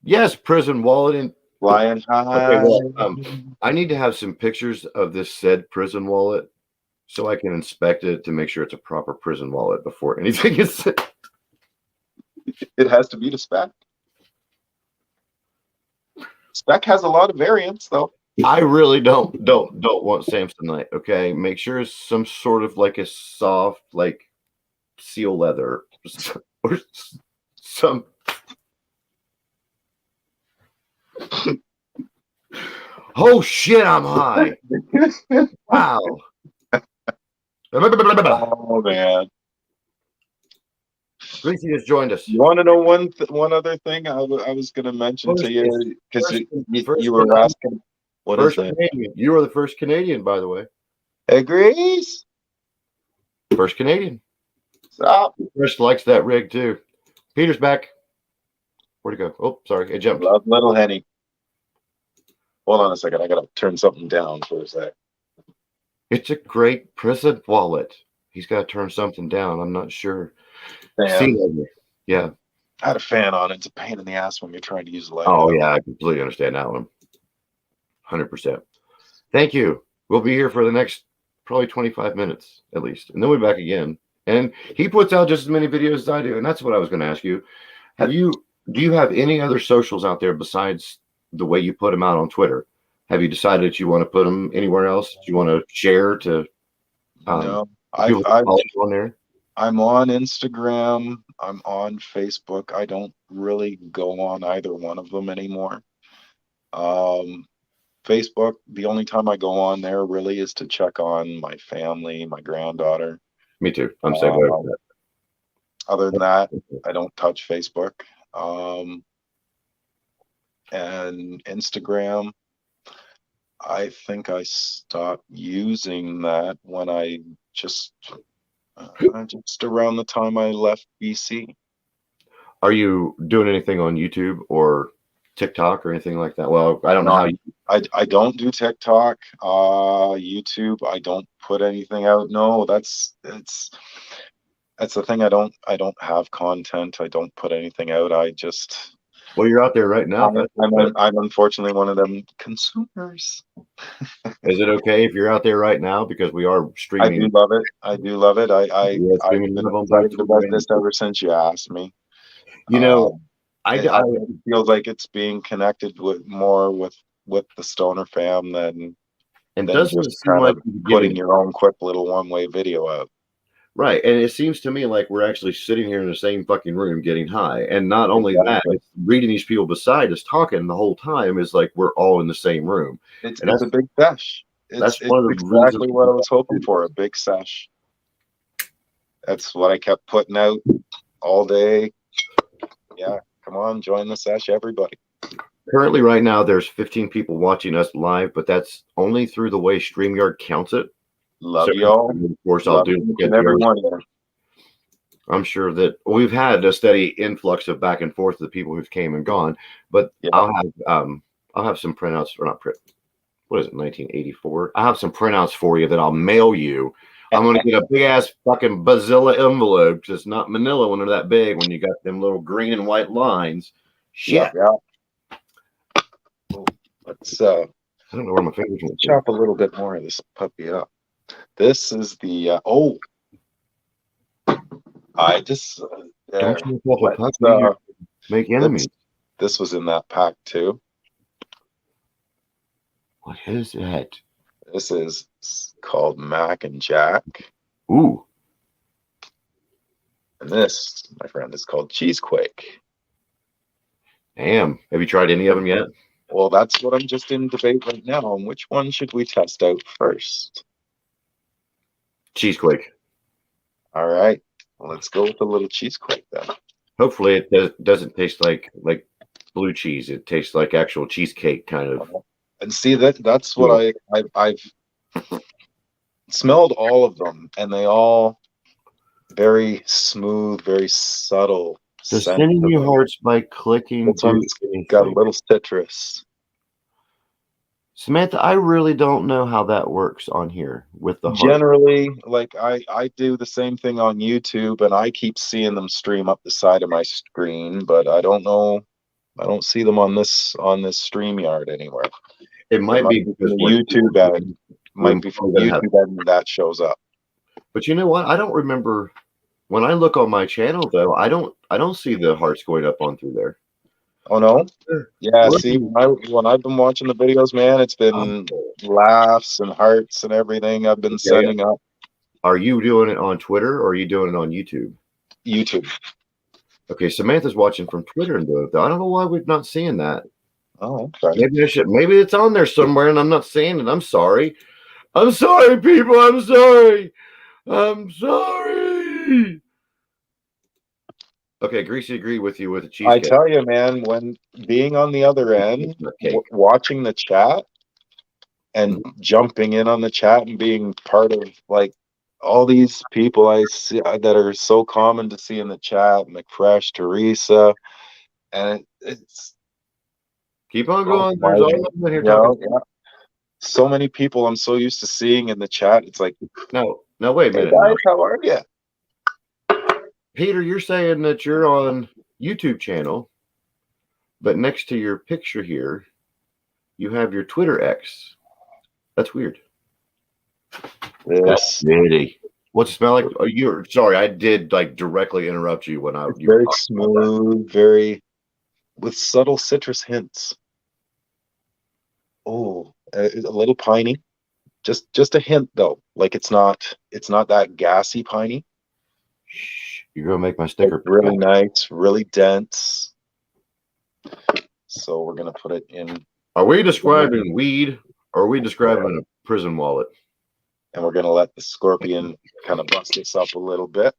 Yes, prison wallet. And flying high. Okay, well, I need to have some pictures of this said prison wallet so I can inspect it to make sure it's a proper prison wallet before anything is sent. It has to be the spec. Spec has a lot of variants, though. I really don't want Samsonite. Okay, make sure it's some sort of like a soft, like seal leather or some. Oh shit! I'm high. Wow. Oh man. Gracie just joined us. You want to know one other thing I was going to mention to you, because you were asking. What is that? Canadian. You are the first Canadian, by the way. Agrees. First Canadian. Stop. Chris likes that rig too. Peter's back. Where'd he go? Oh, sorry, it jumped. Love little Henny. Hold on a second. I gotta turn something down for a sec. It's a great prison wallet. He's got to turn something down. I'm not sure. Yeah. Yeah. had a fan on. It's a pain in the ass when you're trying to use the light. Oh yeah, I completely understand that one. 100%. Thank you. We'll be here for the next probably 25 minutes at least, and then we'll be back again. And he puts out just as many videos as I do, and that's what I was going to ask you. Do you have any other socials out there besides the way you put them out on Twitter? Have you decided that you want to put them anywhere else? Do you want to share to No, people I've follow you on there? I'm on Instagram. I'm on Facebook. I don't really go on either one of them anymore. Facebook, the only time I go on there really is to check on my family, my granddaughter. Me too. I'm same way with that. Other than that, I don't touch Facebook. And Instagram, I think I stopped using that when I just around the time I left BC. Are you doing anything on YouTube or TikTok or anything like that? Well, I don't know how you. I don't do TikTok, YouTube. I don't put anything out. No, that's the thing. I don't have content. I don't put anything out. I just. Well, you're out there right now. I'm unfortunately one of them consumers. Is it okay if you're out there right now, because we are streaming? I do love it. I've been excited about this ever since you asked me. You know, I feel like it's being connected more with the Stoner fam than doesn't just seem like putting your own quick little one-way video out. Right, and it seems to me like we're actually sitting here in the same fucking room getting high, and not only that, it's reading these people beside us talking the whole time is like we're all in the same room. It's a big sesh. That's one of the exactly what I was hoping for, a big sesh. That's what I kept putting out all day. Yeah, come on, join the sesh, everybody. Currently, right now, there's 15 people watching us live, but that's only through the way StreamYard counts it. Love y'all. Of course, I'll do everyone. I'm sure that we've had a steady influx of back and forth of the people who've came and gone, but yeah. I'll have some printouts, or not print. What is it, 1984? I have some printouts for you that I'll mail you. I'm going to get a big ass fucking Bazilla envelope, because it's not Manila when they're that big. When you got them little green and white lines, shit. Yeah. Let's I don't know where my fingers went. Chop a little bit more of this puppy up. This is the I just don't make enemies. This was in that pack too. What is that? This is called Mac and Jack. Ooh. And this, my friend, is called Cheesequake. Damn. Have you tried any of them yet? Well, that's what I'm just in debate right now. And which one should we test out first? Cheesequake. All right. Well, let's go with a little Cheesequake then. Hopefully it doesn't taste like blue cheese. It tastes like actual cheesecake kind of. And see, that's what I've smelled all of them, and they all very smooth, very subtle. So sending you hearts by clicking. Got a little citrus. Samantha, I really don't know how that works on here with the heart. Generally, like I do the same thing on YouTube, and I keep seeing them stream up the side of my screen, but I don't know. I don't see them on this StreamYard anywhere. It might be because YouTube ad. Might be from YouTube ad that shows up. But you know what? I don't remember when I look on my channel though. I don't see the hearts going up on through there. Oh no! Yeah, see, when I've been watching the videos, man, it's been laughs and hearts and everything I've been sending up. Are you doing it on Twitter or are you doing it on YouTube? YouTube. Okay, Samantha's watching from Twitter and doing it though. I don't know why we're not seeing that. Oh, okay. Maybe it's on there somewhere and I'm not seeing it. I'm sorry. I'm sorry, people. I'm sorry. I'm sorry. Okay, Greasy agreed with you with the cheesecake. I tell you, man, when being on the other end, watching the chat and jumping in on the chat and being part of like all these people I see that are so common to see in the chat, McFresh, Teresa, and it's keep on going. There's all of them here talking. Yeah. So many people I'm so used to seeing in the chat. It's like, no, wait a minute. Hey guys, how are you? Peter, you're saying that you're on YouTube channel, but next to your picture here, you have your Twitter X. That's weird. This Really? What's it smell like? Oh, you're sorry, I did like directly interrupt you when I it's you very were talking about that. smooth, very with subtle citrus hints. Oh, a little piney. Just a hint though. Like it's not that gassy piney. Shh, you're gonna make my It's sticker. really nice, really dense. So we're gonna put it in, Are we describing weed or are we describing a prison wallet? and we're gonna let the scorpion kind of bust this up a little bit.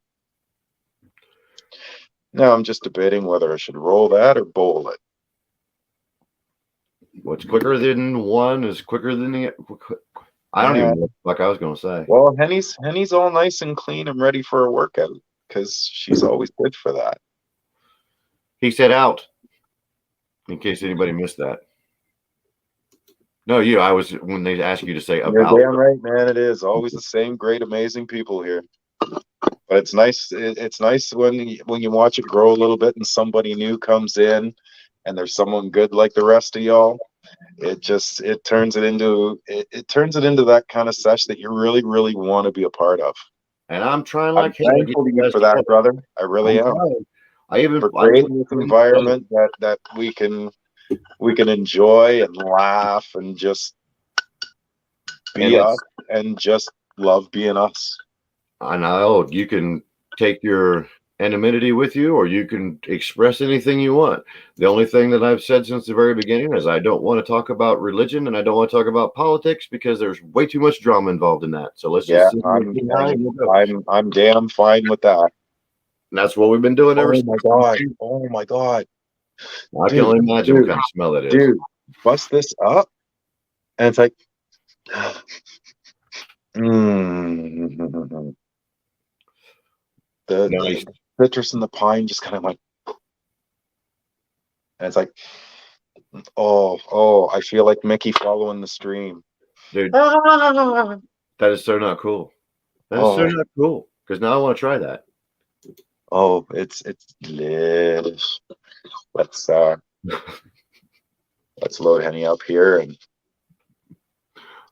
Now I'm just debating whether I should roll that or bowl it. What's quicker than one is quicker than the. I don't even know what the fuck I was gonna say. Well, Henny's all nice and clean and ready for a workout because she's always good for that. He said out. In case anybody missed that. No, you. I was when they asked you to say You're about. damn right, man. It is always the same great, amazing people here. But it's nice. It's nice when you watch it grow a little bit and somebody new comes in, and there's someone good like the rest of y'all. It turns it into that kind of sesh that you really, really want to be a part of. And I'm trying I'm like hell to get thankful to you you guys for to that, come. brother. I really am. I even For creating this environment that we can enjoy and laugh and just be And us and just love being us. I know you can take your anonymity with you, or you can express anything you want. The only thing that I've said since the very beginning is I don't want to talk about religion and I don't want to talk about politics because there's way too much drama involved in that. So let's just I'm damn fine with that. And that's what we've been doing ever since. Oh my god. I can only imagine what kind of smell it is. Dude, bust this up and it's like the citrus and the pine just kind of like, and it's like, I feel like Mickey following the stream. Dude, that is so not cool. That is so not cool. Because now I want to try that. Oh, it's delicious. Let's load Henny up here and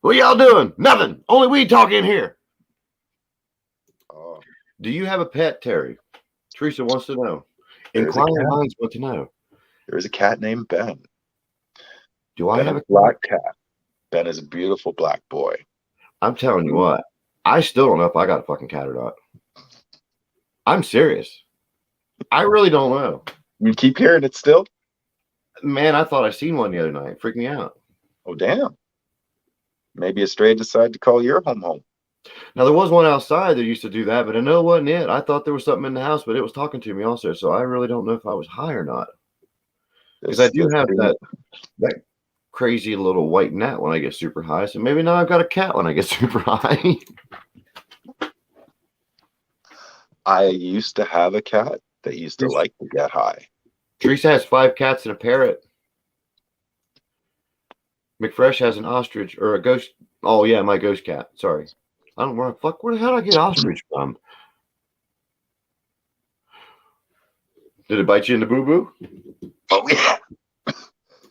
what y'all doing? Nothing. Only weed talking here. Do you have a pet, Terry? Teresa wants to know. Inquiring minds want to know. There's a cat named Ben. Do I have a black cat? Ben is a beautiful black boy. I'm telling you what. I still don't know if I got a fucking cat or not. I'm serious. I really don't know. You keep hearing it still? Man, I thought I seen one the other night. Freaked me out. Oh, damn. Maybe a stray decided to call your home. Now, there was one outside that used to do that, but I know it wasn't it. I thought there was something in the house, but it was talking to me also. So I really don't know if I was high or not. Because I do have that crazy little white gnat when I get super high. So maybe now I've got a cat when I get super high. I used to have a cat that used to like to get high. Teresa has 5 cats and a parrot. McFresh has an ostrich or a ghost. Oh, yeah, my ghost cat. Sorry. I don't know. Fuck, where the hell did I get ostrich from? Did it bite you in the boo-boo? Oh, yeah.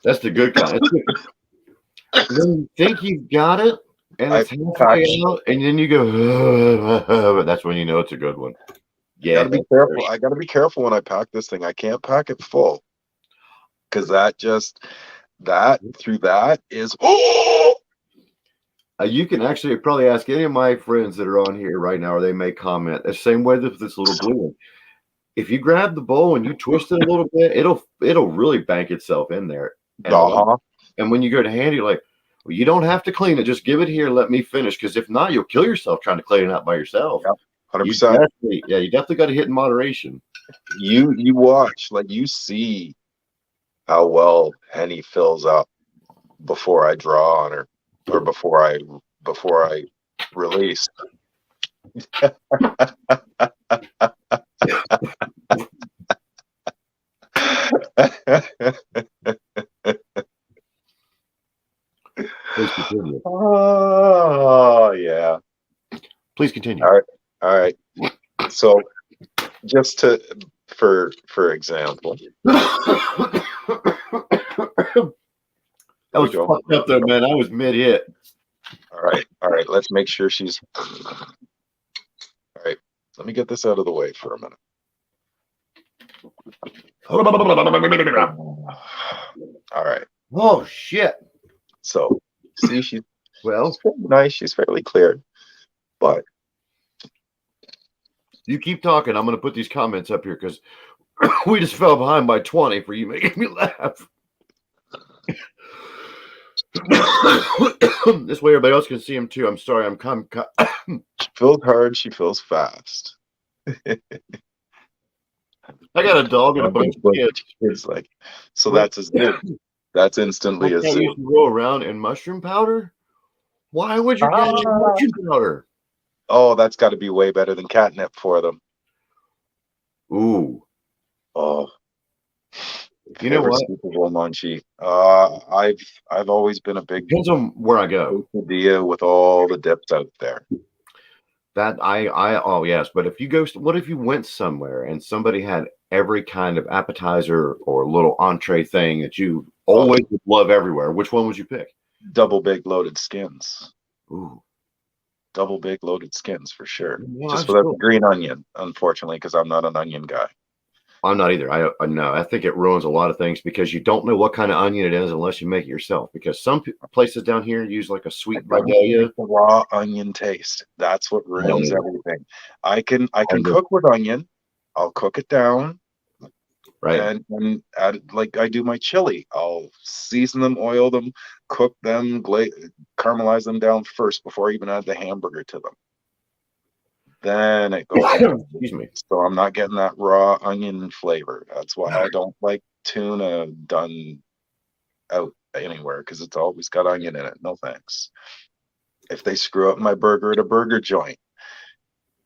That's the good kind. Then you think you've got it, and it's halfway out, and then you go, but that's when you know it's a good one. Yeah. Gotta be careful. I gotta be careful when I pack this thing. I can't pack it full. Because that is you can actually probably ask any of my friends that are on here right now, or they may comment the same way with this little blue one. If you grab the bowl and you twist it a little bit, it'll really bank itself in there. And when you go to hand it, you're like, well, you don't have to clean it. Just give it here. Let me finish. Because if not, you'll kill yourself trying to clean it out by yourself. Yep, 100%. You definitely got to hit in moderation. You watch, like you see how well Henny fills up before I draw on her, or before I release. Please continue. Oh yeah. Please continue. All right. So just for example. That was fucked up there, man. I was mid-hit. All right. Let's make sure she's. All right. Let me get this out of the way for a minute. All right. Oh shit. So see, she's Well, nice. She's fairly clear, but you keep talking. I'm gonna put these comments up here because we just fell behind by 20 for you making me laugh. This way everybody else can see him too. I'm sorry. she feels hard. She feels fast. I got a dog and a bunch of kids. It's like, so that's a zoo. That's instantly a zoo. You roll around in mushroom powder. Why would you get mushroom powder? Oh, that's got to be way better than catnip for them. Ooh. Oh. You know what? Munchie. I've always been a big depends on where I go. Idea with all the dips out there. That oh yes, but if you go, what if you went somewhere and somebody had every kind of appetizer or little entree thing that you always would love everywhere? Which one would you pick? Double big loaded skins. Ooh. Double big loaded skins for sure. Well, just without the green onion, unfortunately, because I'm not an onion guy. I'm not either. I know. I think it ruins a lot of things because you don't know what kind of onion it is unless you make it yourself. Because some places down here use like a sweet Vidalia. The raw onion taste. That's what ruins everything. I can cook with onion. I'll cook it down. Right. And add, like I do my chili. I'll season them, oil them, cook them, caramelize them down first before I even add the hamburger to them. Then it goes. Excuse me. So I'm not getting that raw onion flavor. That's why I don't like tuna done out anywhere because it's always got onion in it. No thanks. If they screw up my burger at a burger joint,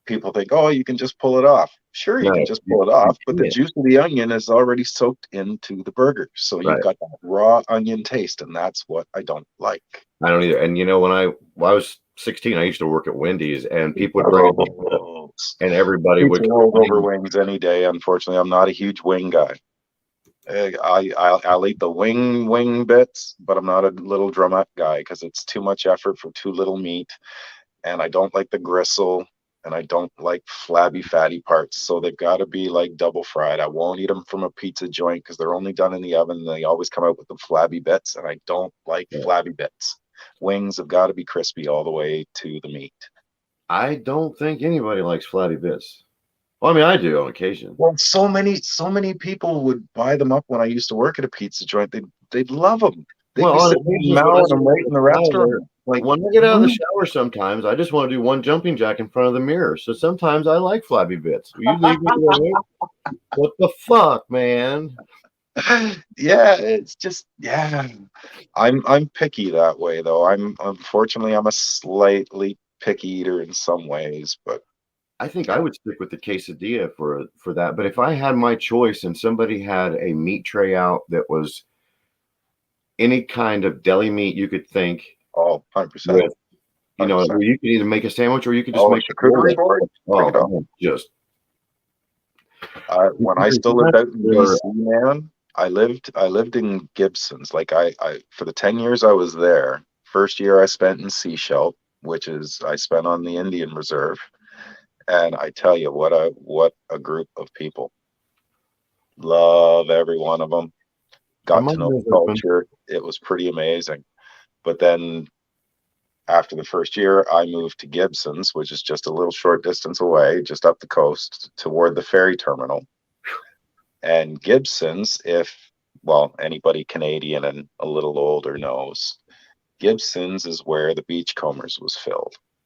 people think, oh, you can just pull it off. Sure, you can just pull it off, but the juice of the onion is already soaked into the burger. So you've got that raw onion taste, and that's what I don't like. I don't either. And you know, when I was 16, I used to work at Wendy's, and people would bring and everybody would roll over wings any day. Unfortunately, I'm not a huge wing guy. I'll eat the wing bits, but I'm not a little drumette guy because it's too much effort for too little meat, and I don't like the gristle, and I don't like flabby fatty parts. So they've got to be like double fried. I won't eat them from a pizza joint because they're only done in the oven. And they always come out with the flabby bits, and I don't like flabby bits. Wings have got to be crispy all the way to the meat. I don't think anybody likes flabby bits. Well, I mean, I do on occasion. Well, so many people would buy them up when I used to work at a pizza joint. They'd love them. They'd be sitting mouthing them right in the restaurant. Like when I get out of the shower, sometimes I just want to do one jumping jack in front of the mirror. So sometimes I like flabby bits. You leave me alone. What the fuck, man? Yeah, it's just I'm picky that way though. I'm a slightly picky eater in some ways, but I think I would stick with the quesadilla for that. But if I had my choice and somebody had a meat tray out that was any kind of deli meat you could think, 100%. You know, you could either make a sandwich or you could just make a charcuterie board. Just when I still lived out in BC, man, I lived in Gibsons. Like I for the 10 years I was there, first year I spent in Sechelt, which is I spent on the Indian Reserve. And I tell you what a group of people. Love every one of them. Got to know the culture. It was pretty amazing. But then after the first year, I moved to Gibsons, which is just a little short distance away, just up the coast toward the ferry terminal. And Gibsons, anybody Canadian and a little older knows, Gibsons is where the Beachcombers was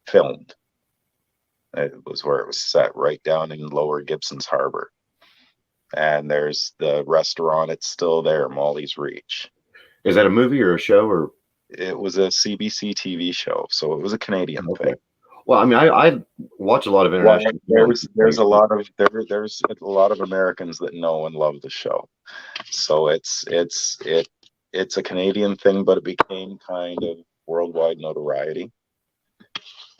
filmed. It was where it was set, right down in Lower Gibsons Harbor. And there's the restaurant. It's still there, Molly's Reach. Is that a movie or a show? Or it was a CBC TV show, so it was a Canadian thing. Well, I mean, I watch a lot of international. There's a lot of Americans that know and love the show. So it's a Canadian thing, but it became kind of worldwide notoriety.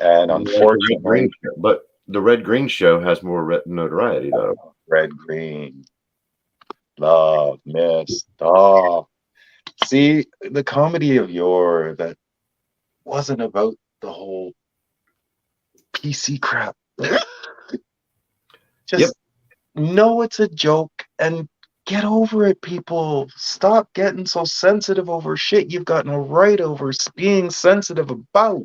And unfortunately, but the Red Green Show has more notoriety, though. red, green, love, mist. Oh, see, the comedy of yore that wasn't about the whole PC crap. Yep. Just know it's a joke and get over it, people. Stop getting so sensitive over shit you've got no right over being sensitive about.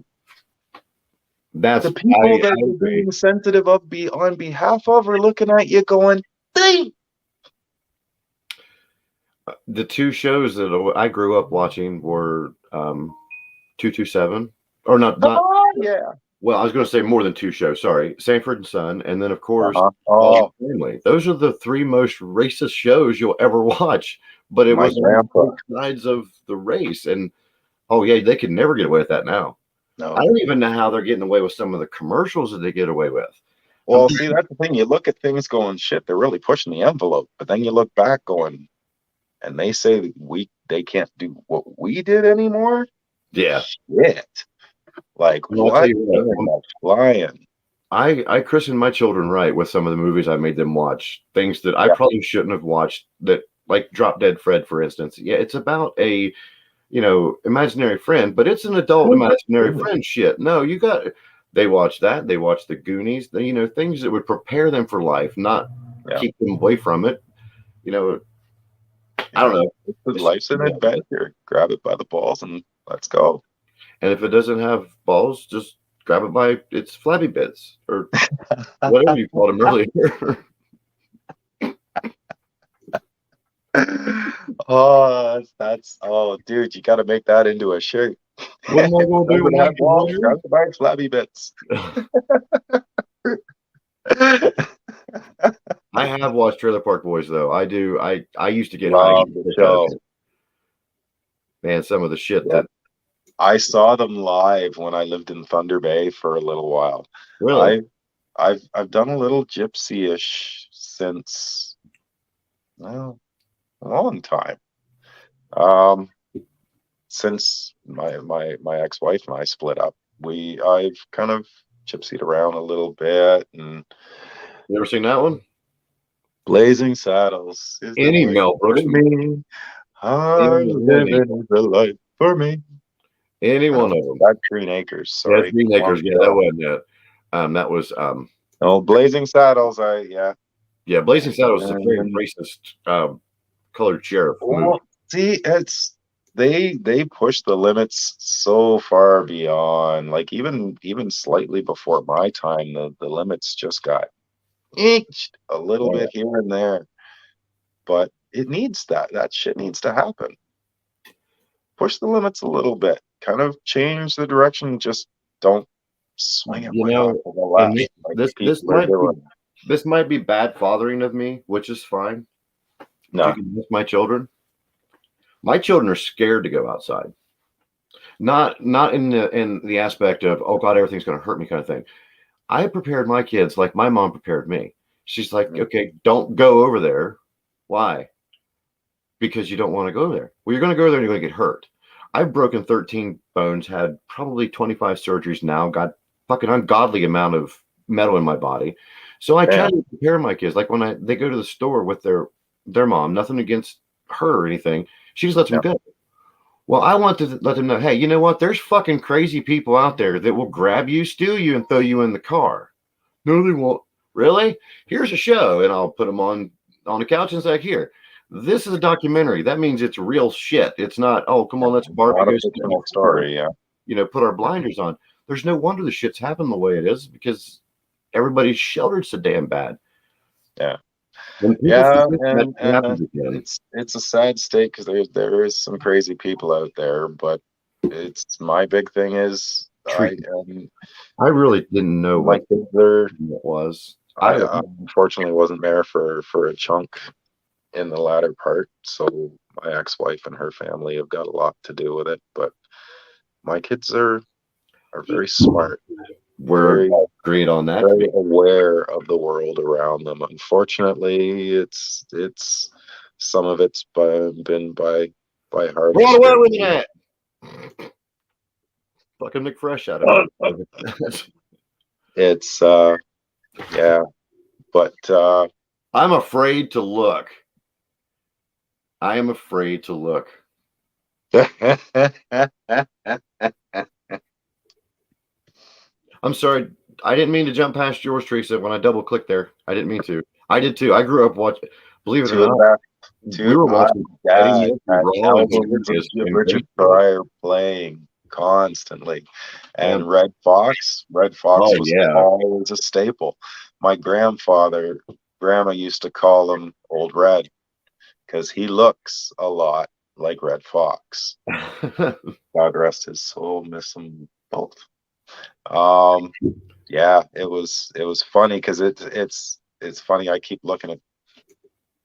That's The people I that you're agree. being sensitive of on behalf of are looking at you going, "Dang." The two shows that I grew up watching were 227, or not. Oh, yeah. Well, I was going to say more than two shows. Sorry, Sanford and Son, and then of course Uh-huh. All in Oh, the Family. Those are the three most racist shows you'll ever watch. But it my was on grandpa. both sides of the race, and oh yeah, they could never get away with that now. I No. don't even know how they're getting away with some of the commercials that they get away with. Well, see, that's the thing. You look at things going, shit, they're really pushing the envelope. But then you look back going, and they say they can't do what we did anymore? Yeah. Shit. Like, Well, I'll tell what? you what, Flying. I christened my children right with some of the movies I made them watch. Things that I Yeah. probably shouldn't have watched. That, like Drop Dead Fred, for instance. Yeah, it's about a imaginary friend, but it's an adult imaginary friend shit. No, they watch that. They watch the Goonies. Things that would prepare them for life, not keep them away from it. I don't know. Life's an adventure. Grab it by the balls and let's go. And if it doesn't have balls, just grab it by its flabby bits or whatever you called them earlier. Oh, dude, you got to make that into a shirt. What am I going to do when have balls? Grab it by its flabby bits. I have watched Trailer Park Boys though. I do. I used to get Love high. the show. Man, some of the shit that I saw them live when I lived in Thunder Bay for a little while. really. I've done a little gypsy-ish since, well, a long time. Since my ex-wife and I split up, I've kind of gypsied around a little bit. And You ever seen that one? Blazing Saddles is Any Mel Brooks me. I'm living the life for me. Any one of them. That's Green Acres. Sorry. Yeah, Green Acres. Yeah, that wasn't it. That was Blazing Saddles. Yeah, Blazing Saddles is a very racist colored sheriff movie. See, they push the limits so far beyond, like even slightly before my time, the limits just got inched a little bit here and there. But it needs that shit needs to happen. Push the limits a little bit, kind of change the direction, just don't swing it way off to the left. This might be bad fathering of me, which is fine. No. You can miss my children. My children are scared to go outside. Not in the aspect of, oh God, everything's going to hurt me kind of thing. I prepared my kids like my mom prepared me. She's like, okay, don't go over there. Why? Because you don't want to go there. Well, you're going to go there and you're going to get hurt. I've broken 13 bones, had probably 25 surgeries now, got fucking ungodly amount of metal in my body. So I try to prepare my kids. Like when they go to the store with their mom, nothing against her or anything. She just lets them go. Well, I want to let them know, hey, you know what? There's fucking crazy people out there that will grab you, steal you, and throw you in the car. No, they won't. Really? Here's a show, and I'll put them on the couch and say, here, this is a documentary. That means it's real shit. It's not, oh, come on, let's barbecue. Story, put our blinders on. There's no wonder the shit's happened the way it is because everybody's sheltered so damn bad. Yeah. And it's a sad state because there is some crazy people out there, but it's my big thing is I really didn't know what it was. I unfortunately wasn't there for a chunk in the latter part, so my ex-wife and her family have got a lot to do with it. But my kids are very smart. We're agreed on that. Very aware of the world around them. Unfortunately, it's some of it's been by hard. Roll away with that. Fucking McFresh out of it. It's but I'm afraid to look. I am afraid to look. I'm sorry. I didn't mean to jump past yours, Teresa, when I double clicked there. I didn't mean to. I did too. I grew up watching, believe it or Two of not, that. we were My watching Eddie dad Murphy, had Raw, and albums of Serious and Richard Great. Pryor playing constantly, Yeah. and Red Fox. Red Fox Oh, was yeah. always a staple. My grandma used to call him Old Red because he looks a lot like Red Fox. God rest his soul. Miss them both. Yeah, it was funny because it's funny. I keep looking at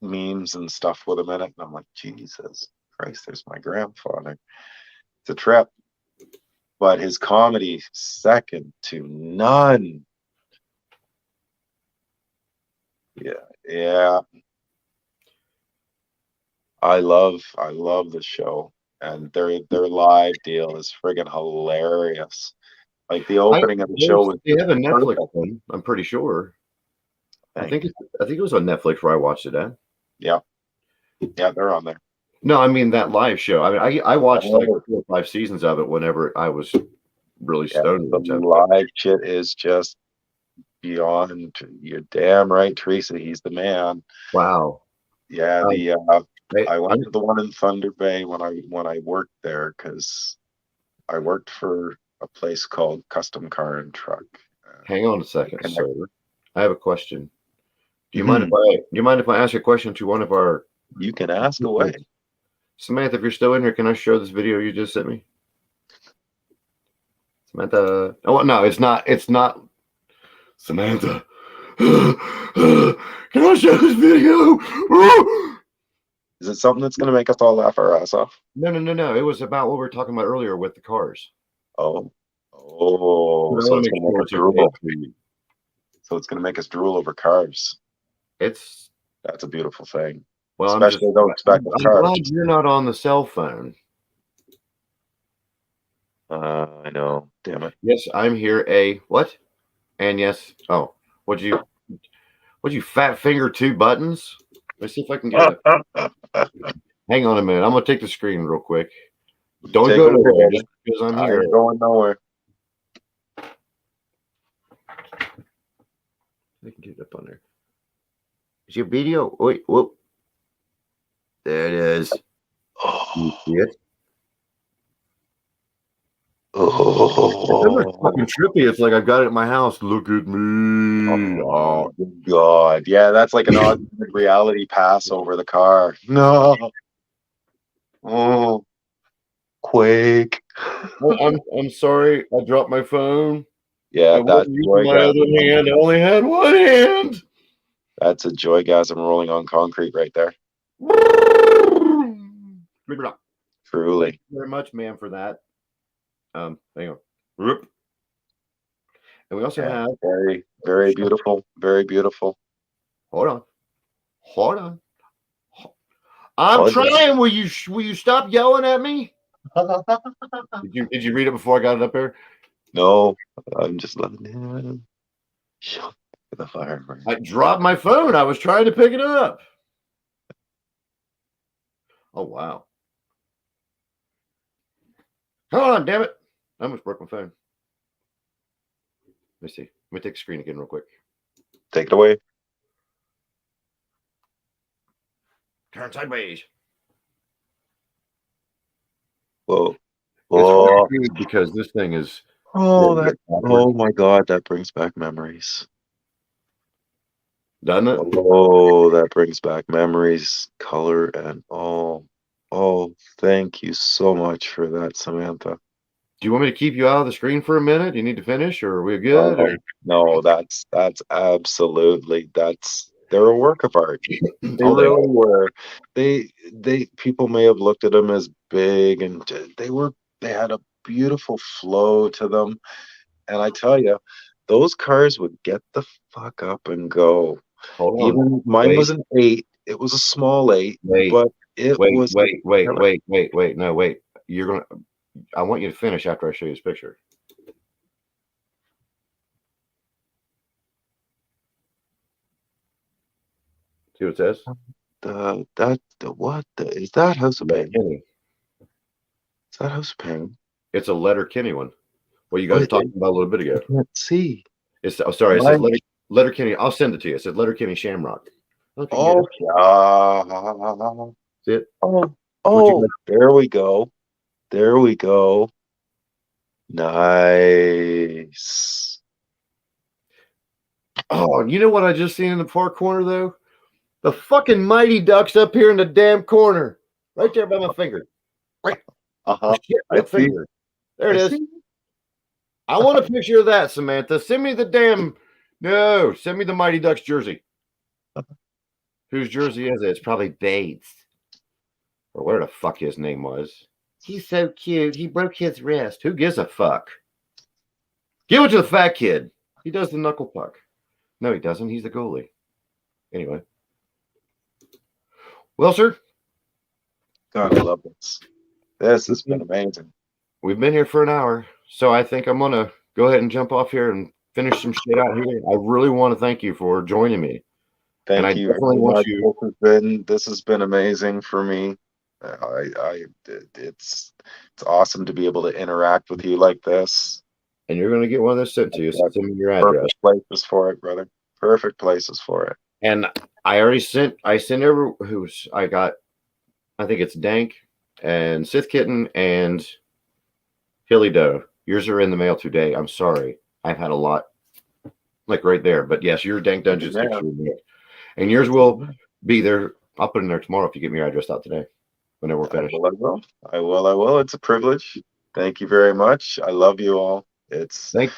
memes and stuff with him in it, and I'm like, Jesus Christ, there's my grandfather. It's a trip, but his comedy second to none. Yeah. I love the show, and their live deal is friggin' hilarious. Like the opening of the show was They have a Netflix perfect. one, I'm pretty sure. I Thing. think it was on Netflix where I watched it at. Yeah, they're on there. No, I mean that live show. I mean, I watched like Oh, 4 or 5 seasons of it whenever I was really yeah, stoned. the live shit is just beyond. You're damn right, Teresa. He's the man. Wow. Yeah, Um, I went to the one in Thunder Bay when I worked there because I worked for a place called Custom Car and Truck. hang on a second, Connect. sir. I have a question. Do you mind Mhm. if I ask a question to one of our You can ask away. Samantha, if you're still in here, can I show this video you just sent me? Samantha. Oh no, it's not. It's not Samantha. Can I show this video? Is it something that's going to make us all laugh our ass off? No. It was about what we were talking about earlier with the cars. Oh, I so want it's to make going to make sure us it's okay drool. for you. So it's going to make us drool over cars. It's That's a beautiful thing. well, Especially those speckled I'm cars. glad you're not on the cell phone. I know. Damn it. Yes, I'm here. A what? And yes. Oh, would you fat finger 2 buttons? Let's see if I can get it. Hang on a minute. I'm gonna take the screen real quick. Don't Take go it nowhere away. just because I'm I here. ain't going nowhere. I can get it up on there. Is your video? Wait, whoop. There it is. You see it? It's fucking trippy. It's like I've got it in my house. Look at me. Oh, good God. Yeah, that's like an augmented reality pass over the car. No. Oh, Quake. I'm sorry. I dropped my phone. Yeah, I wasn't using my other hand. I only had one hand. That's a joygasm rolling on concrete right there. Truly. Thank you very much, man, for that. Hang on. Whoop. And we also have. Very, very beautiful. Very beautiful. Hold on. I'm trying. Will you stop yelling at me? Did you read it before I got it up there? No, I'm just letting it. Shut the fire. I dropped my phone. I was trying to pick it up. Oh wow. Hold on, damn it. I almost broke my phone. Let me see. Let me take the screen again real quick. Take it away. Turn sideways. Whoa. It's hard to do because this thing is. Oh my God, that brings back memories. Doesn't it? Oh, that brings back memories, color, and oh, thank you so much for that, Samantha. Do you want me to keep you out of the screen for a minute? Do you need to finish, or are we good? No, that's absolutely they're a work of art. They really were. They people may have looked at them as big, and they had a beautiful flow to them. And I tell you, those cars would get the fuck up and go. Hold on. Even mine was an 8. It was a small 8, but it was. Wait. No, wait. I want you to finish after I show you this picture. See what it says? Is that House of Pain? Letterkenny. Is that House of Pain? It's a Letterkenny one. What you guys were talking about a little bit ago. I can't see. It's sorry. It says Letterkenny. I'll send it to you. It says Letterkenny Shamrock. Oh, yeah. See it? Oh, there we go. There we go. Nice. Oh, you know what I just seen in the far corner though? The fucking Mighty Ducks up here in the damn corner, right there by my finger. Right. Uh-huh. Shit, what finger? There it is. I want a picture of that, Samantha. Send me the damn. No, send me the Mighty Ducks jersey. Whose jersey is it? It's probably Bates. Or whatever the fuck his name was. He's so cute. He broke his wrist. Who gives a fuck? Give it to the fat kid. He does the knuckle puck. No, he doesn't. He's the goalie. Anyway. Well, sir. God, I love this. This has been amazing. We've been here for an hour. So I think I'm going to go ahead and jump off here and finish some shit out here. I really want to thank you for joining me. Thank you. Definitely want you. This has been amazing for me. It's awesome to be able to interact with you like this. And you're going to get one of those sent to you. So send me your address. Perfect places for it, brother. Perfect places for it. And I already sent over I think it's Dank and Sith Kitten and Hilly Doe. Yours are in the mail today. I'm sorry. I've had a lot like right there. But yes, your Dank Dungeons. And yours will be there. I'll put it in there tomorrow if you get me your address out today. Whenever we're finished. I will. It's a privilege. Thank you very much. I love you all. Thank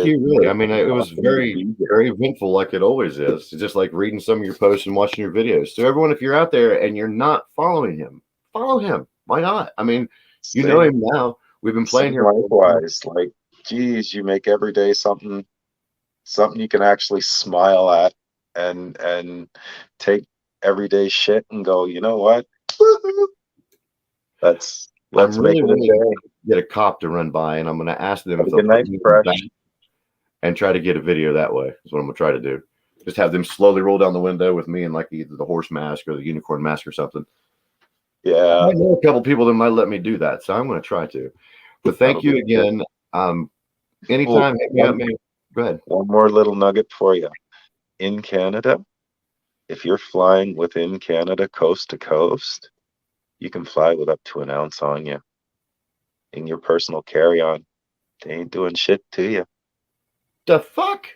you, really. I mean, it was very, very eventful, like it always is. It's just like reading some of your posts and watching your videos. So everyone, if you're out there and you're not following him, follow him. Why not? I mean, you know him now. We've been playing here. Likewise, like, geez, you make every day something you can actually smile at and take everyday shit and go, you know what? Let's make it a day. Get a cop to run by, and I'm going to ask them if they'll put me back and try to get a video that way. Is what I'm going to try to do. Just have them slowly roll down the window with me in like either the horse mask or the unicorn mask or something. Yeah, I know a couple people that might let me do that, so I'm going to try to. But thank you again. Anytime, hit me up, man. Go ahead. One more little nugget for you. In Canada, if you're flying within Canada, coast to coast, you can fly with up to an ounce on you in your personal carry-on. They ain't doing shit to you. The fuck?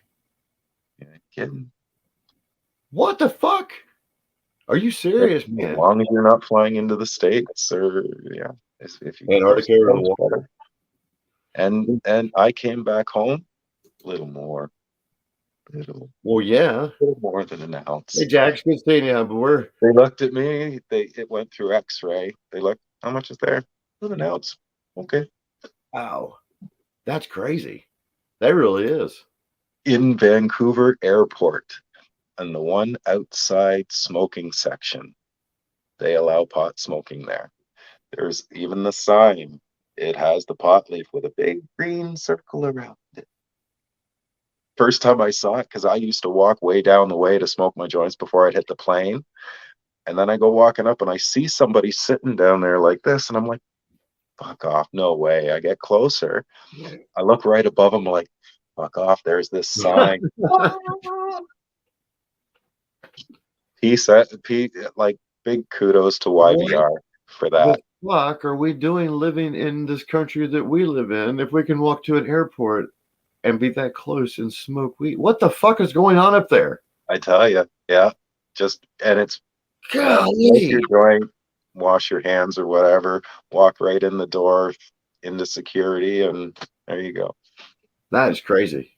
You ain't kidding. What the fuck? Are you serious, man? As long as you're not flying into the States or if you Antarctica or the water. And I came back home a little more. Well, yeah. A little more than an ounce. Hey, Jax, good seeing you. But they looked at me. It went through X-ray. They looked, how much is there? An ounce. Okay. Wow. That's crazy. That really is. In Vancouver Airport, and the one outside smoking section, they allow pot smoking there. There's even the sign. It has the pot leaf with a big green circle around it. First time I saw it, because I used to walk way down the way to smoke my joints before I'd hit the plane. And then I go walking up and I see somebody sitting down there like this. And I'm like, fuck off. No way. I get closer. I look right above him like, fuck off. There's this sign. Like, big kudos to YVR for that. What the fuck are we doing living in this country that we live in if we can walk to an airport and be that close and smoke weed? What the fuck is going on up there? I tell you, yeah. And it's make your joint, wash your hands or whatever, walk right in the door into security, and there you go. That is crazy.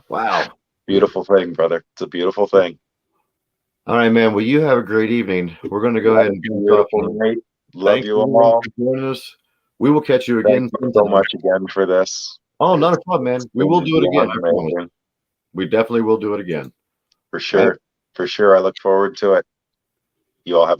Wow. Beautiful thing, brother. It's a beautiful thing. All right, man. Well, you have a great evening. We're going to go ahead and beautiful night. Love you all. Joining us. We will catch you again. Thank you so much again for this. Oh, not a problem, man. We will do it again. I promise. We definitely will do it again. For sure. For sure. I look forward to it. You all have